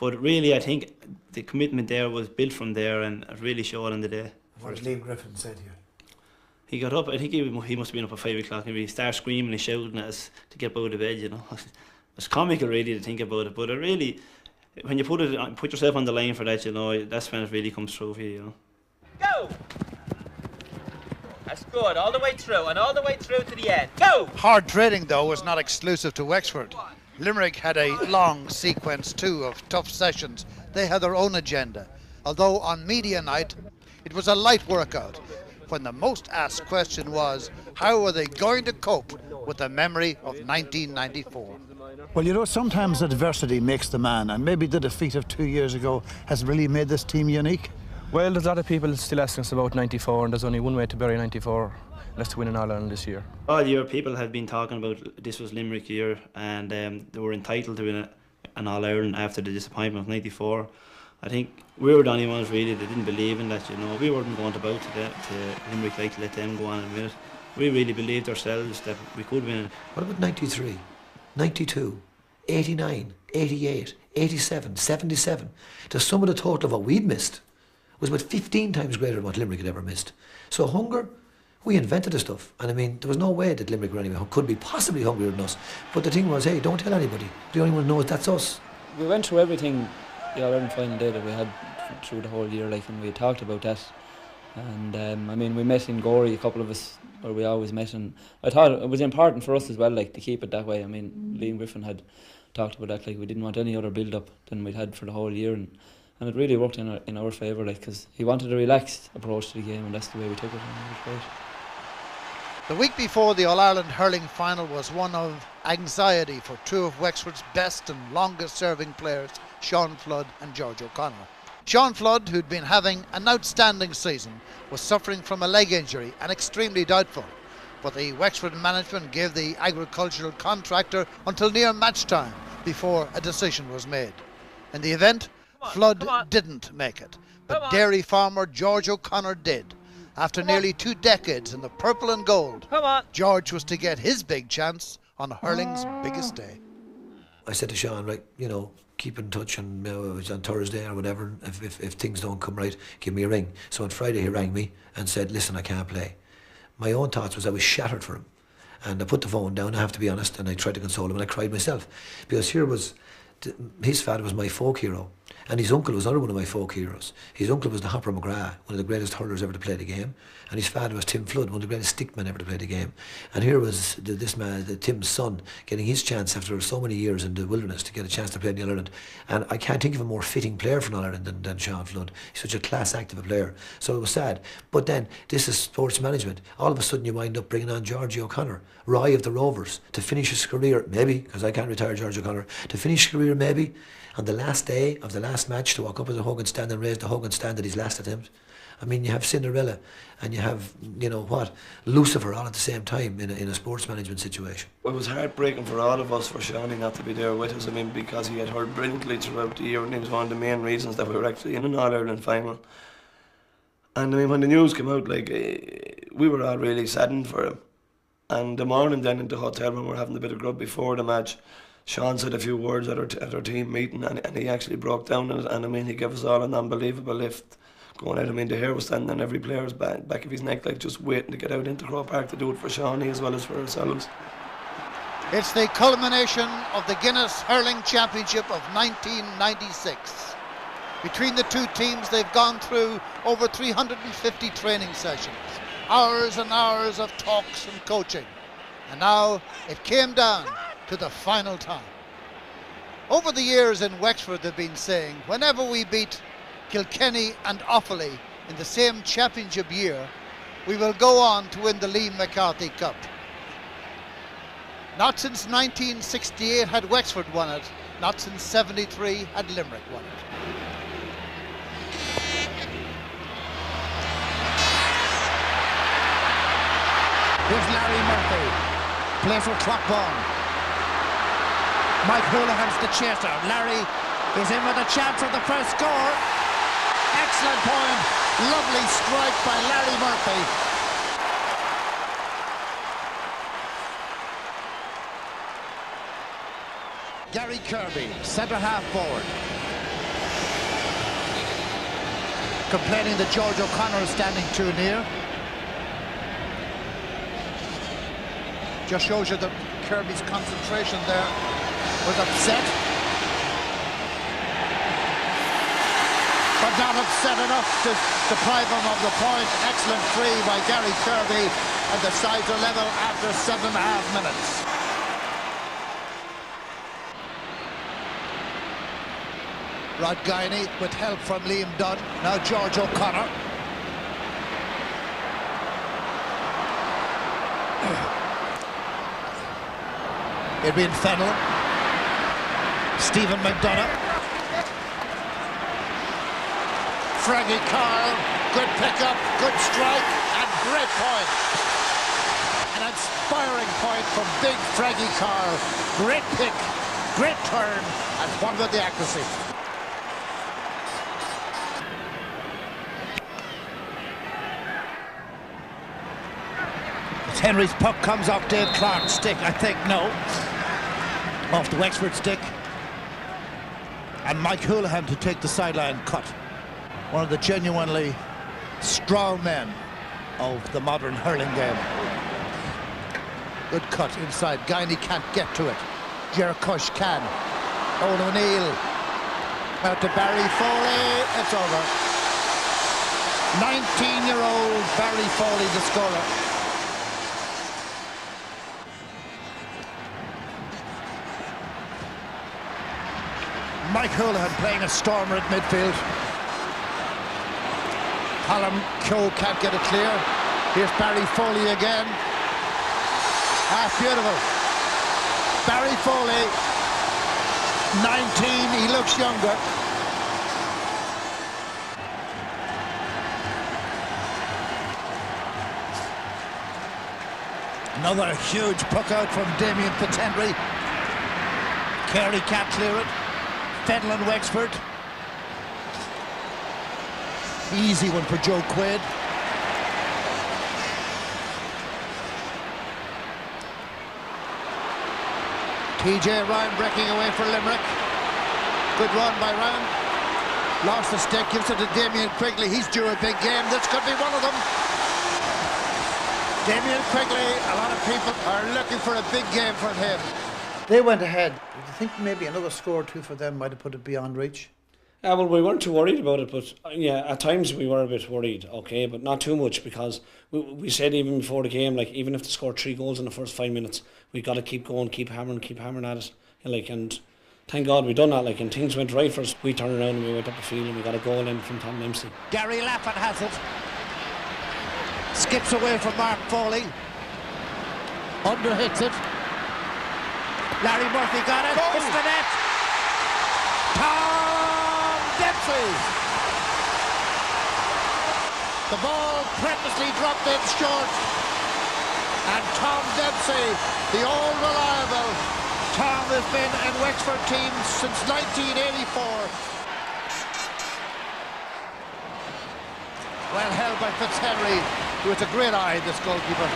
But really, I think the commitment there was built from there, and it really showed on the day. What did Liam Griffin say to you? He got up, I think he must have been up at 5 o'clock, and he started screaming and shouting at us to get out of bed, you know. It's comical really to think about it, but it really, when you put yourself on the line for that, you know, that's when it really comes through for you, you know. Go! That's good, all the way through, and all the way through to the end. Go! Hard trading, though, was not exclusive to Wexford. Limerick had a long sequence, too, of tough sessions. They had their own agenda. Although on media night, it was a light workout, when the most asked question was, how are they going to cope with the memory of 1994? Well, you know, sometimes adversity makes the man, and maybe the defeat of 2 years ago has really made this team unique. Well, there's a lot of people still asking us about 94, and there's only one way to bury 94, and that's to win an All-Ireland this year. All year people have been talking about this was Limerick year, and they were entitled to win an All-Ireland after the disappointment of 94. I think we were the only ones really that didn't believe in that, you know. We weren't going to Limerick like to let them go on and win it. We really believed ourselves that we could win it. What about 93, 92, 89, 88, 87, 77? The sum of the total of what we'd missed was about 15 times greater than what Limerick had ever missed. So hunger, we invented the stuff. And I mean, there was no way that Limerick could be possibly hungrier than us. But the thing was, hey, don't tell anybody. The only one who knows, that's us. We went through everything the All-Ireland final day that we had through the whole year, like, and we talked about that. And I mean, we met in Gorey, a couple of us, where we always met, and I thought it was important for us as well, like, to keep it that way. I mean, Liam Griffin had talked about that, like, we didn't want any other build-up than we'd had for the whole year, and it really worked in our favour, like, because he wanted a relaxed approach to the game, and that's the way we took it, and it was great. The week before the All-Ireland hurling final was one of anxiety for two of Wexford's best and longest-serving players, Sean Flood and George O'Connor. Sean Flood, who'd been having an outstanding season, was suffering from a leg injury and extremely doubtful. But the Wexford management gave the agricultural contractor until near match time before a decision was made. In the event, Flood didn't make it, but dairy farmer George O'Connor did. After nearly 2 decades in the purple and gold, George was to get his big chance on hurling's biggest day. I said to Sean, right, you know, keep in touch, and it was on Thursday or whatever. If things don't come right, give me a ring. So on Friday he rang me and said, listen, I can't play. My own thoughts was I was shattered for him. And I put the phone down, I have to be honest, and I tried to console him, and I cried myself. Because here was, his father was my folk hero, and his uncle was another one of my folk heroes. His uncle was the Hopper McGrath, one of the greatest hurlers ever to play the game, and his father was Tim Flood, one of the greatest stickmen ever to play the game. And here was this man, Tim's son, getting his chance after so many years in the wilderness to get a chance to play in the All-Ireland. And I can't think of a more fitting player for an All-Ireland than Sean Flood. He's such a class act of a player. So it was sad. But then, this is sports management. All of a sudden you wind up bringing on Georgie O'Connor, Roy of the Rovers, to finish his career, maybe, because I can't retire George O'Connor, to finish his career maybe, on the last day of the last match to walk up as a hug and stand and raise the hug and stand at his last attempt. I mean, you have Cinderella and you have, you know what, Lucifer all at the same time in a sports management situation. It was heartbreaking for all of us for Shawnee not to be there with us. I mean, because he had hurled brilliantly throughout the year, and he was one of the main reasons that we were actually in an All-Ireland final. And I mean, when the news came out, like, we were all really saddened for him. And the morning then in the hotel when we were having a bit of grub before the match, Sean said a few words at our team meeting, and he actually broke down, and I mean, he gave us all an unbelievable lift going out. I mean, the hair was standing on every player's back of his neck, like just waiting to get out into Croke Park to do it for Shawnee as well as for ourselves. It's the culmination of the Guinness Hurling Championship of 1996. Between the two teams, they've gone through over 350 training sessions, hours and hours of talks and coaching, and now it came down to the final time. Over the years in Wexford, they've been saying, whenever we beat Kilkenny and Offaly in the same championship year, we will go on to win the Liam McCarthy Cup. Not since 1968 had Wexford won it, not since 73 had Limerick won it. Here's Larry Murphy, plays with Clockbawn. Mike Houlihan's the chaser. Larry is in with a chance for the first score. Excellent point. Lovely strike by Larry Murphy. Gary Kirby, centre half forward. Complaining that George O'Connor is standing too near. Just shows you that Kirby's concentration there was upset, but not upset enough to deprive him of the point. Excellent free by Gary Kirby, and the sides are level after 7.5 minutes. Rod Guiney with help from Liam Dunn. Now George O'Connor. Edwin Fennell. Stephen McDonough. Fraggy Carl, good pickup, good strike, and great point. An inspiring point from big Fraggy Carl. Great pick, great turn, and one with the accuracy. As Henry's puck comes off Dave Clark's stick, I think, no. Off the Wexford stick. And Mike Houlihan to take the sideline cut. One of the genuinely strong men of the modern hurling game. Good cut inside. Guiney can't get to it. Jericush can. Owen O'Neill. Out to Barry Foley. It's over. 19-year-old Barry Foley, the scorer. Mike Houlihan playing a stormer at midfield. Colin Keogh can't get it clear. Here's Barry Foley again. Ah, beautiful. Barry Foley, 19, he looks younger. Another huge puck out from Damien Petendry. Carey can't clear it. Fennell and Wexford. Easy one for Joe Quaid. TJ Ryan breaking away for Limerick. Good run by Ryan. Lost the stick, gives it to Damien Quigley. He's due a big game. This could be one of them. Damien Quigley, a lot of people are looking for a big game for him. They went ahead. Do you think maybe another score or two for them might have put it beyond reach? Well, we weren't too worried about it, but yeah, at times we were a bit worried, okay, but not too much, because we said even before the game, like, even if they scored 3 goals in the first 5 minutes, we got to keep going, keep hammering at it, like, and thank God we done that, like, and things went right for us. We turned around and we went up the field and we got a goal in from Tom Dempsey. Gary Laffin has it. Skips away from Mark Foley. Underhits it. Larry Murphy got it. It's the net. Tom Dempsey. The ball purposely dropped in short. And Tom Dempsey, the old reliable. Tom has been in Wexford teams since 1984. Well held by Fitzhenry, who has a great eye, this goalkeeper.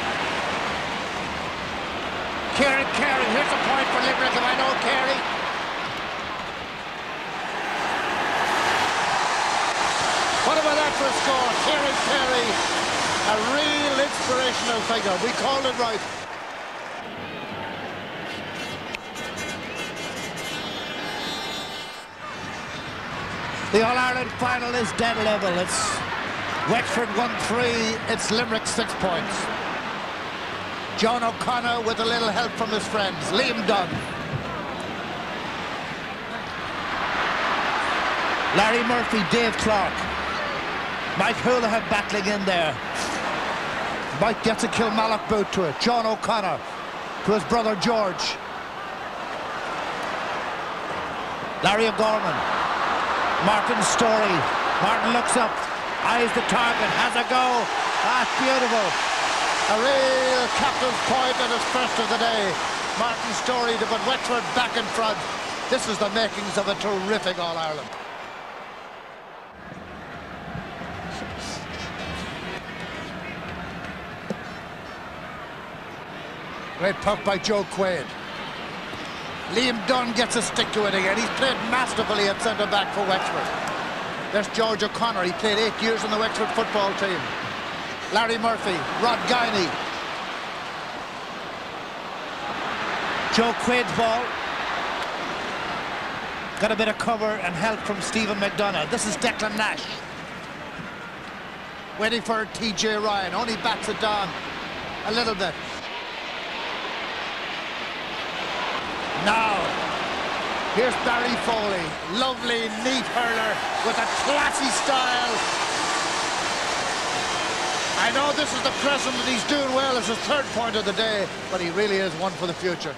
Kieran Carey, here's a point for Limerick, if I know Carey. What about that for a score? Kieran Carey, a real inspirational figure. We called it right. The All-Ireland final is dead level. It's Wexford 1-3, it's Limerick 6 points. John O'Connor with a little help from his friends. Liam Dunn. Larry Murphy, Dave Clark. Mike Houlihan battling in there. Mike gets a Kilmallock boot to it. John O'Connor to his brother George. Larry O'Gorman. Martin Story. Martin looks up. Eyes the target, has a go. That's beautiful. A real captain's point and his first of the day. Martin Story to put Wexford back in front. This is the makings of a terrific All-Ireland. Great puck by Joe Quaid. Liam Dunn gets a stick to it again. He's played masterfully at centre-back for Wexford. There's George O'Connor. He played 8 years in the Wexford football team. Larry Murphy, Rod Guiney. Joe Quaid's ball. Got a bit of cover and help from Stephen McDonough. This is Declan Nash. Waiting for TJ Ryan. Only bats it down a little bit. Now, here's Barry Foley. Lovely, neat hurler with a classy style. I know this is the present and he's doing well as his 3rd point of the day, but he really is one for the future.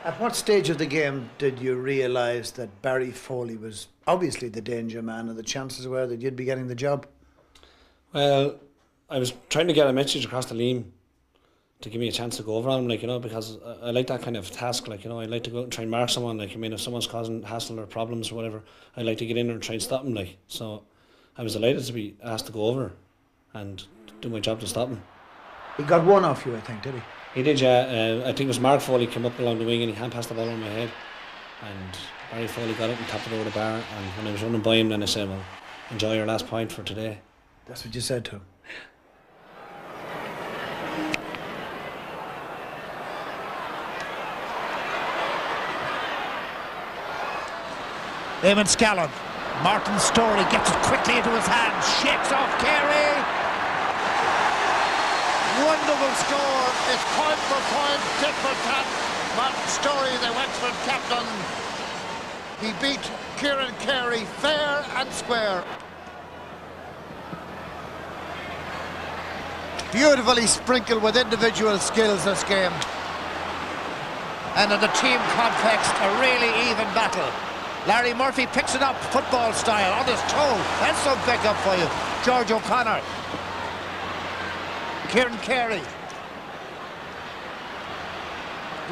At what stage of the game did you realise that Barry Foley was obviously the danger man and the chances were that you'd be getting the job? Well, I was trying to get a message across to Liam to give me a chance to go over on him, like, you know, because I like that kind of task, like, you know, I like to go out and try and mark someone, like, I mean, if someone's causing hassle or problems or whatever, I like to get in there and try and stop him, like, so I was delighted to be asked to go over and do my job to stop him. He got one off you, I think, did he? He did, yeah. I think it was Mark Foley came up along the wing and he hand passed the ball on my head, and Barry Foley got it and tapped it over the bar, and when I was running by him then I said, well, enjoy your last point for today. That's what you said to him? Eamon Scallon. Martin Story gets it quickly into his hands. Shakes off Carey. Wonderful score. It's point for point, tit for tat. Martin Story, the Wexford captain. He beat Kieran Carey fair and square. Beautifully sprinkled with individual skills this game. And in the team context, a really even battle. Larry Murphy picks it up, football style, on his toe. That's some pick-up for you. George O'Connor. Kieran Carey.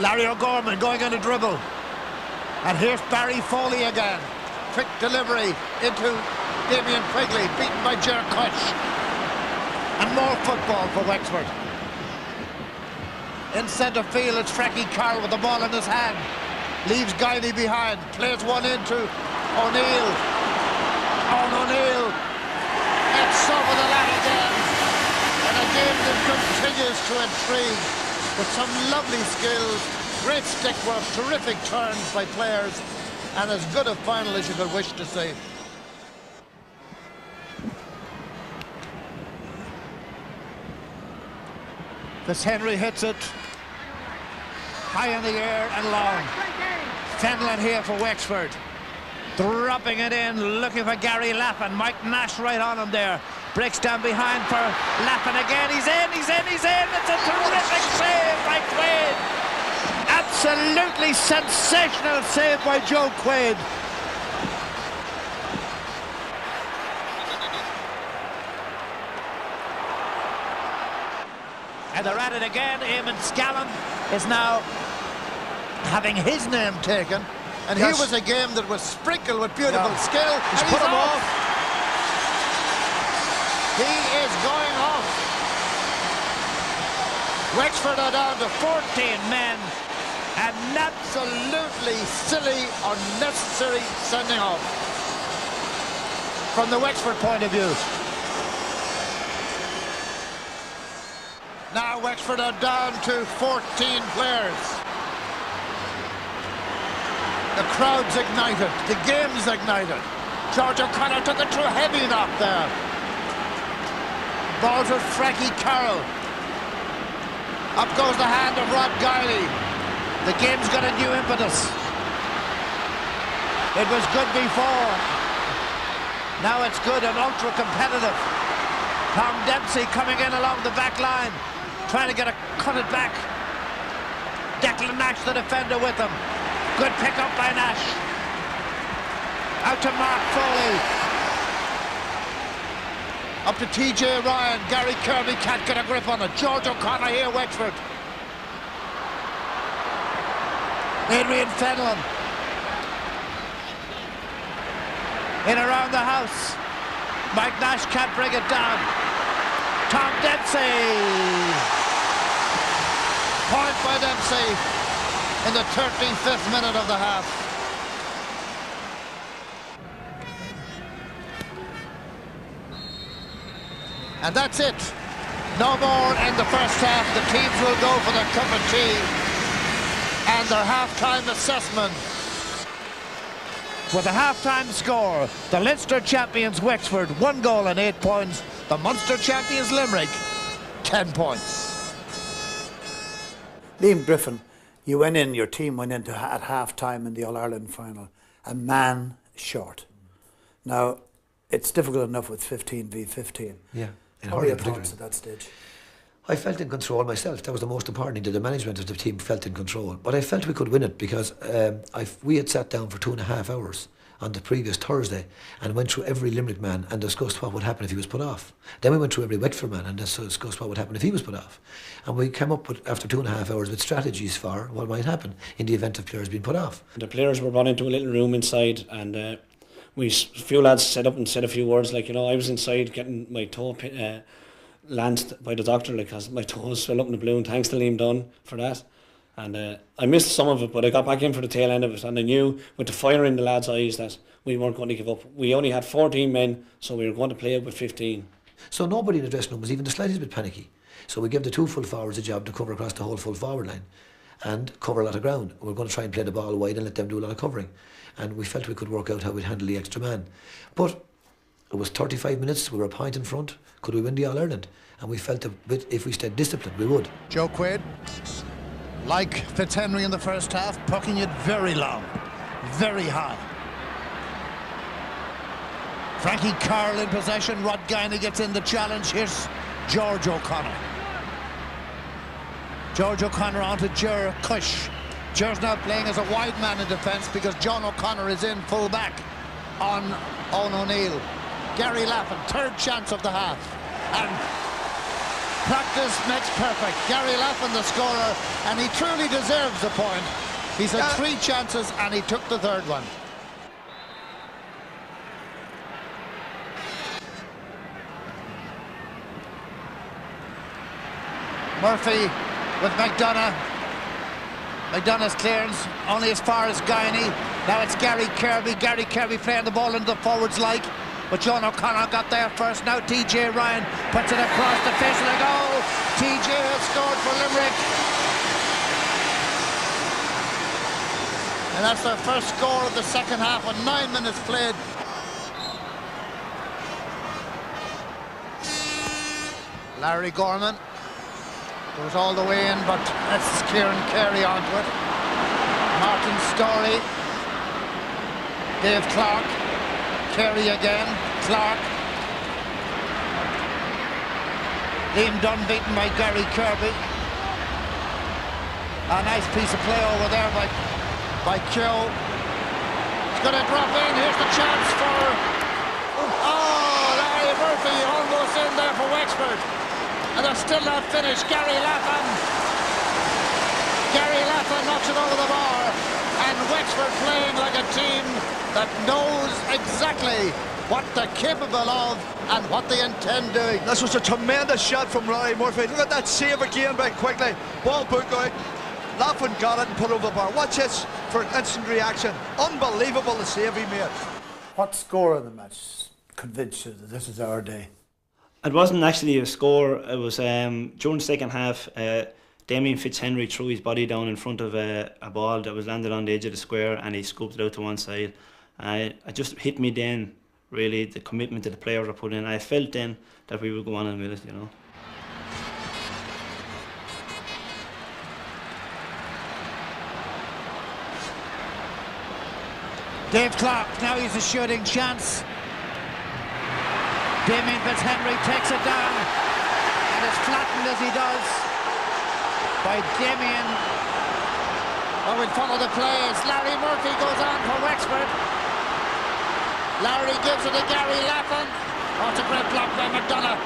Larry O'Gorman going on a dribble. And here's Barry Foley again. Quick delivery into Damien Quigley, beaten by Ger Kutch. And more football for Wexford. In centre field, it's Frankie Carroll with the ball in his hand. leaves Guiney behind, plays one into O'Neill. O'Neill gets over the line again, and a game that continues to intrigue with some lovely skills, great stick work, terrific turns by players, and as good a final as you could wish to see. Fitzhenry hits it high in the air and long. Fenlon here for Wexford, dropping it in, looking for Gary Lappin. Mike Nash right on him there, breaks down behind for Lappin again. He's in. It's a terrific save by Quaid. Absolutely sensational save by Joe Quaid. And they're at it again. Eamon Scallon is now having his name taken. And here was a game that was sprinkled with beautiful skill. He's put him off. He is going off. Wexford are down to 14 men. An absolutely silly, unnecessary sending off from the Wexford point of view. Now Wexford are down to 14 players. The crowd's ignited, the game's ignited. George O'Connor took a true heavy knock there. Ball to Frankie Carroll. Up goes the hand of Rod Guiley. The game's got a new impetus. It was good before. Now it's good and ultra competitive. Tom Dempsey coming in along the back line, trying to cut it back. Declan Nash, the defender, with him. Good pick up by Nash. Out to Mark Foley. Up to TJ Ryan. Gary Kirby can't get a grip on it. George O'Connor here, Wexford. Adrian Fenlon. In around the house. Mike Nash can't bring it down. Tom Dempsey. Point by Dempsey in the 35th minute of the half. And that's it. No more in the first half. The teams will go for their cup of tea and their half-time assessment. With a half-time score, the Leinster champions Wexford 1 goal and 8 points. The Munster champions Limerick 10 points. Liam Griffin, you went in, your team went into at half-time in the All-Ireland final, a man short. Now, it's difficult enough with 15 v 15. Yeah. What were your thoughts at that stage? I felt in control myself. That was the most important thing, that the management of the team felt in control. But I felt we could win it because we had sat down for 2.5 hours on the previous Thursday and went through every Limerick man and discussed what would happen if he was put off. Then we went through every Wexford man and discussed what would happen if he was put off. And we came up with, after 2.5 hours, with strategies for what might happen in the event of players being put off. The players were brought into a little room inside, and a few lads set up and said a few words. Like, I was inside getting my toe lanced by the doctor, because my toes swelled up in the balloon. Thanks to Liam Dunn for that. And I missed some of it, but I got back in for the tail end of it, and I knew with the fire in the lads' eyes that we weren't going to give up. We only had 14 men, so we were going to play it with 15. So nobody in the dressing room was even the slightest bit panicky. So we gave the 2 full forwards a job to cover across the whole full forward line and cover a lot of ground. We were going to try and play the ball wide and let them do a lot of covering. And we felt we could work out how we'd handle the extra man. But it was 35 minutes, we were a point in front. Could we win the All-Ireland? And we felt that if we stayed disciplined, we would. Joe Quaid, like Fitzhenry in the first half, pucking it very long, very high. Frankie Carroll in possession. Rod Guiney gets in the challenge. Here's George O'Connor. George O'Connor onto Ger Cush. Ger's now playing as a wide man in defence because John O'Connor is in full back on Owen O'Neill. Gary Lappin, third chance of the half. And practice makes perfect. Gary Lappin, the scorer, and he truly deserves the point. He's had 3 chances and he took the third one. Murphy with McDonough. McDonough's clearance only as far as Guiney. Now it's Gary Kirby. Gary Kirby playing the ball into the forwards like. But John O'Connor got there first. Now TJ Ryan puts it across the face of the goal. TJ has scored for Limerick. And that's their first score of the second half with 9 minutes played. Larry Gorman goes all the way in, but that's Kieran Carey onto it. Martin Storey. Dave Clark. Carey again. Clark. Liam Dunn beaten by Gary Kirby. A nice piece of play over there by Keogh. It's going to drop in. Here's the chance for... Oh, Larry Murphy almost in there for Wexford. And they're still not finished. Gary Laffan knocks it over the bar. And Wexford playing like a team that knows exactly what they're capable of and what they intend doing. This was a tremendous shot from Larry Murphy. Look at that save again very quickly. Ball put out. Laffan got it and put it over the bar. Watch this for an instant reaction. Unbelievable the save he made. What score of the match convinced you that this is our day? It wasn't actually a score. It was during the second half. Damien Fitzhenry threw his body down in front of a ball that was landed on the edge of the square, and he scooped it out to one side. It just hit me then, really, the commitment that the players were putting in. I felt then that we would go on and win it, you know. Dave Clark, now he's a shooting chance. Damien Fitzhenry takes it down, and it's flattened as he does by Damien. Oh, we'll follow the plays. Larry Murphy goes on for Wexford. Larry gives it to Gary Laffan. Oh, it's a great block by McDonough.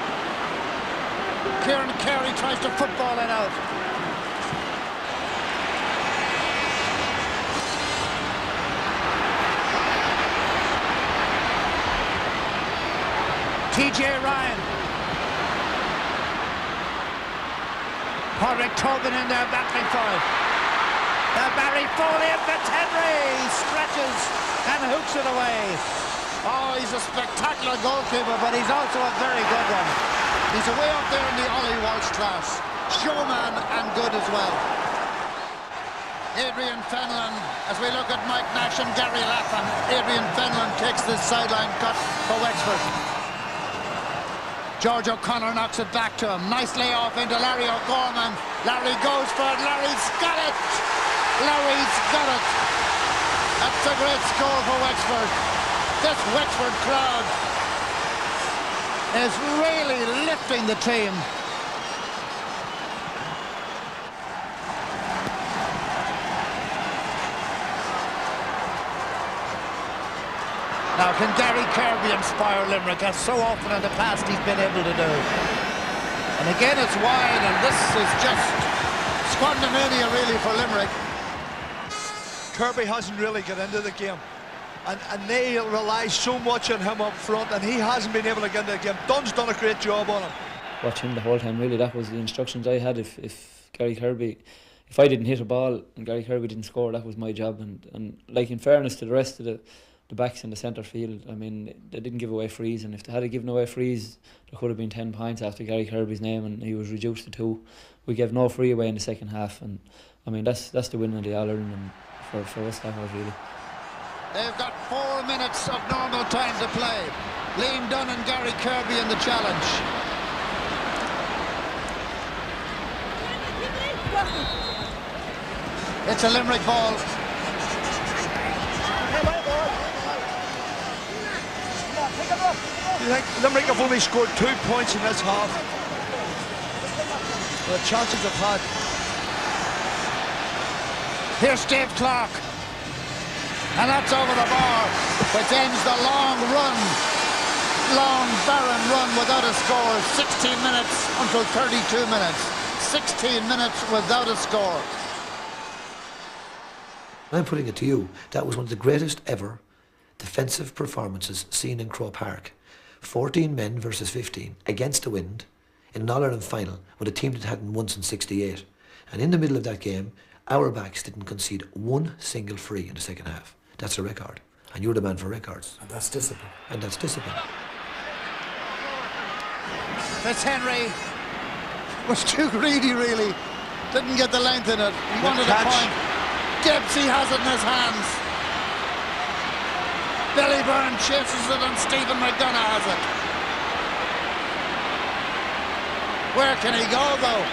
Kieran Carey tries to football it out. TJ Ryan. Padraig Tobin in there battling for it. Barry Foley and Fitzhenry stretches and hooks it away. Oh, he's a spectacular goalkeeper, but he's also a very good one. He's way up there in the Ollie Walsh class. Showman and good as well. Adrian Fenlon, as we look at Mike Nash and Gary Laffan, Adrian Fenlon takes this sideline cut for Wexford. George O'Connor knocks it back to him. Nice layoff into Larry O'Gorman. Larry goes for it. Larry's got it. Larry's got it. That's a great score for Wexford. This Wexford crowd is really lifting the team. Now, can Gary Kirby inspire Limerick, as so often in the past he's been able to do? And again, it's wide, and this is just squandermania really for Limerick. Kirby hasn't really got into the game, and they rely so much on him up front, and he hasn't been able to get into the game. Dunn's done a great job on him. Watch him the whole time, really. That was the instructions I had. If Gary Kirby, if I didn't hit a ball and Gary Kirby didn't score, that was my job. And like, in fairness to the rest of the backs in the centre field, I mean, they didn't give away frees, and if they had given away frees, there could have been 10 points after Gary Kirby's name, and he was reduced to 2. We gave no free away in the second half, and I mean, that's the win of the All-Ireland, and for us that was really. They've got 4 minutes of normal time to play. Liam Dunn and Gary Kirby in the challenge. It's a Limerick ball. You think Limerick have only scored 2 points in this half? The chances they've had. Here's Dave Clark. And that's over the bar, which ends the long barren run without a score. 16 minutes until 32 minutes. 16 minutes without a score. I'm putting it to you, that was one of the greatest ever defensive performances seen in Croke Park. 14 men versus 15 against the wind in an All-Ireland final with a team that hadn't won since '68. And in the middle of that game, Our backs didn't concede one single free in the second half. That's a record. And you're the man for records. And that's discipline. And that's discipline. Fitzhenry was too greedy, really. Didn't get the length in it. He wanted a point. Dempsey has it in his hands. Billy Byrne chases it and Stephen McDonough has it. Where can he go, though?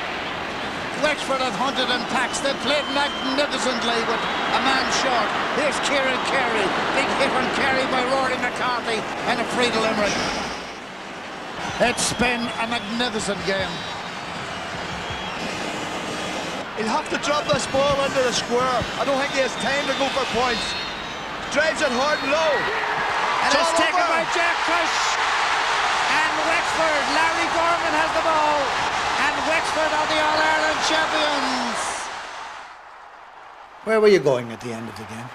Wexford have hunted in packs. They played magnificently with a man short. Here's Kieran Carey. Big hit on Carey by Rory McCarthy and a free to Limerick. It's been a magnificent game. He'll have to drop this ball into the square. I don't think he has time to go for points. Drives it hard and low. And it's taken by Jack Cush. And Wexford, Larry Gorman has the ball. And Wexford are the All-Ireland champions. Where were you going at the end of the game?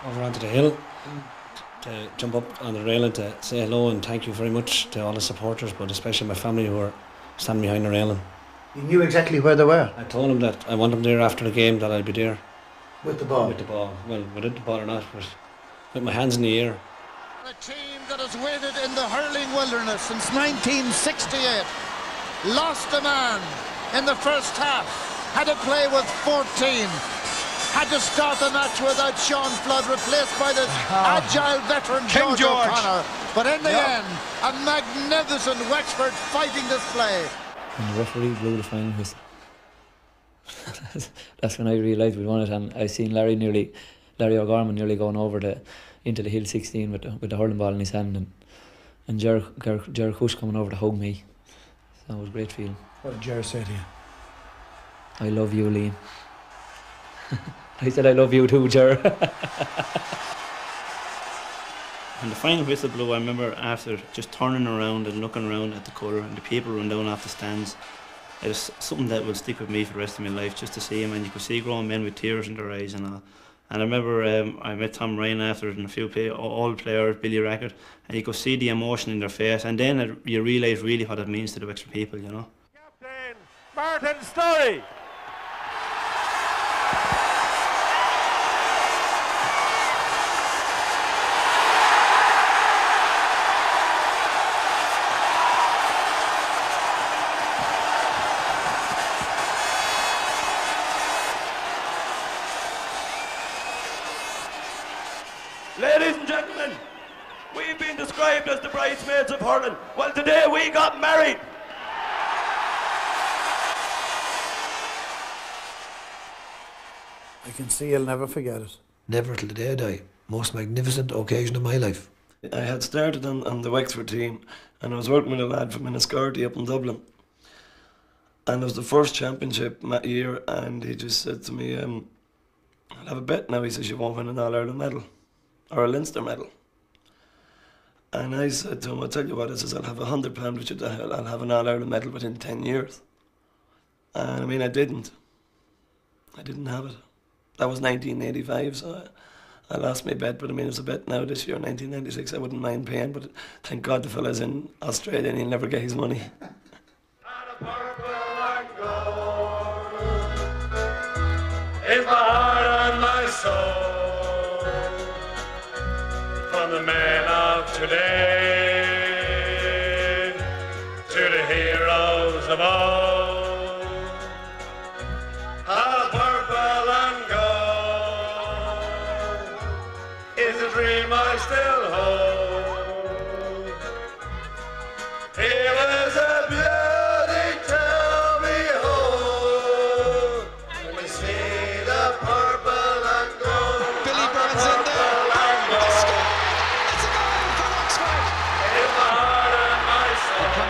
Over onto the hill to jump up on the railing to say hello and thank you very much to all the supporters, but especially my family who were standing behind the railing. You knew exactly where they were? I told them that I want them there after the game, that I'll be there. With the ball? With the ball. Well, without the ball or not, but with my hands in the air. A team that has waited in the hurling wilderness since 1968. Lost a man in the first half. Had to play with 14. Had to start the match without Sean Flood, replaced by this agile veteran George O'Connor. But in the end, a magnificent Wexford fighting display. And the referee blew the final whistle. That's when I realised we won it, and I seen Larry O'Gorman nearly going over into the hill 16 with the hurling ball in his hand, and Ger Cush coming over to hug me. So it was a great feeling. What did Ger say to you? I love you, Liam. I said I love you too, Ger. When the final whistle blew, I remember after just turning around and looking around at the colour and the people run down off the stands. It was something that will stick with me for the rest of my life, just to see him, and you could see grown men with tears in their eyes and all. And I remember I met Tom Ryan after it and a few old players, Billy Rackett, and you could see the emotion in their face, and then you realise really what it means to the Wexford people, you know. Captain Martin Story. Ladies and gentlemen, we've been described as the bridesmaids of hurling. Well, today we got married. I can see you'll never forget it. Never till the day I die. Most magnificent occasion of my life. I had started on the Wexford team, and I was working with a lad from Enniscorthy up in Dublin. And it was the first championship year, and he just said to me, I'll have a bet now. He says, you won't win an All-Ireland medal. Or a Leinster medal. And I said to him, I'll tell you what, I says, I'll have £100 which I'll have an All-Ireland medal within 10 years. And I mean, I didn't have it. That was 1985, so I lost my bet, but I mean, it's a bet now this year, 1996, I wouldn't mind paying, but thank God the fella's in Australia and he'll never get his money. Is my heart and my soul. From the men of today to the heroes of old, how purple and gold is a dream I still hold. Here is a beauty to behold when we see the purple and gold. Billy Byrne's in there.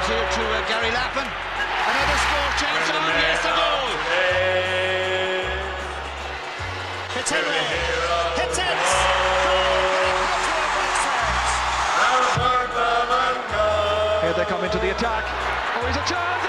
Here to Gary Lappin. Another score chance on. Yes, a goal. Hits it. Hits it. Here they come into the attack. Oh, he's a chance.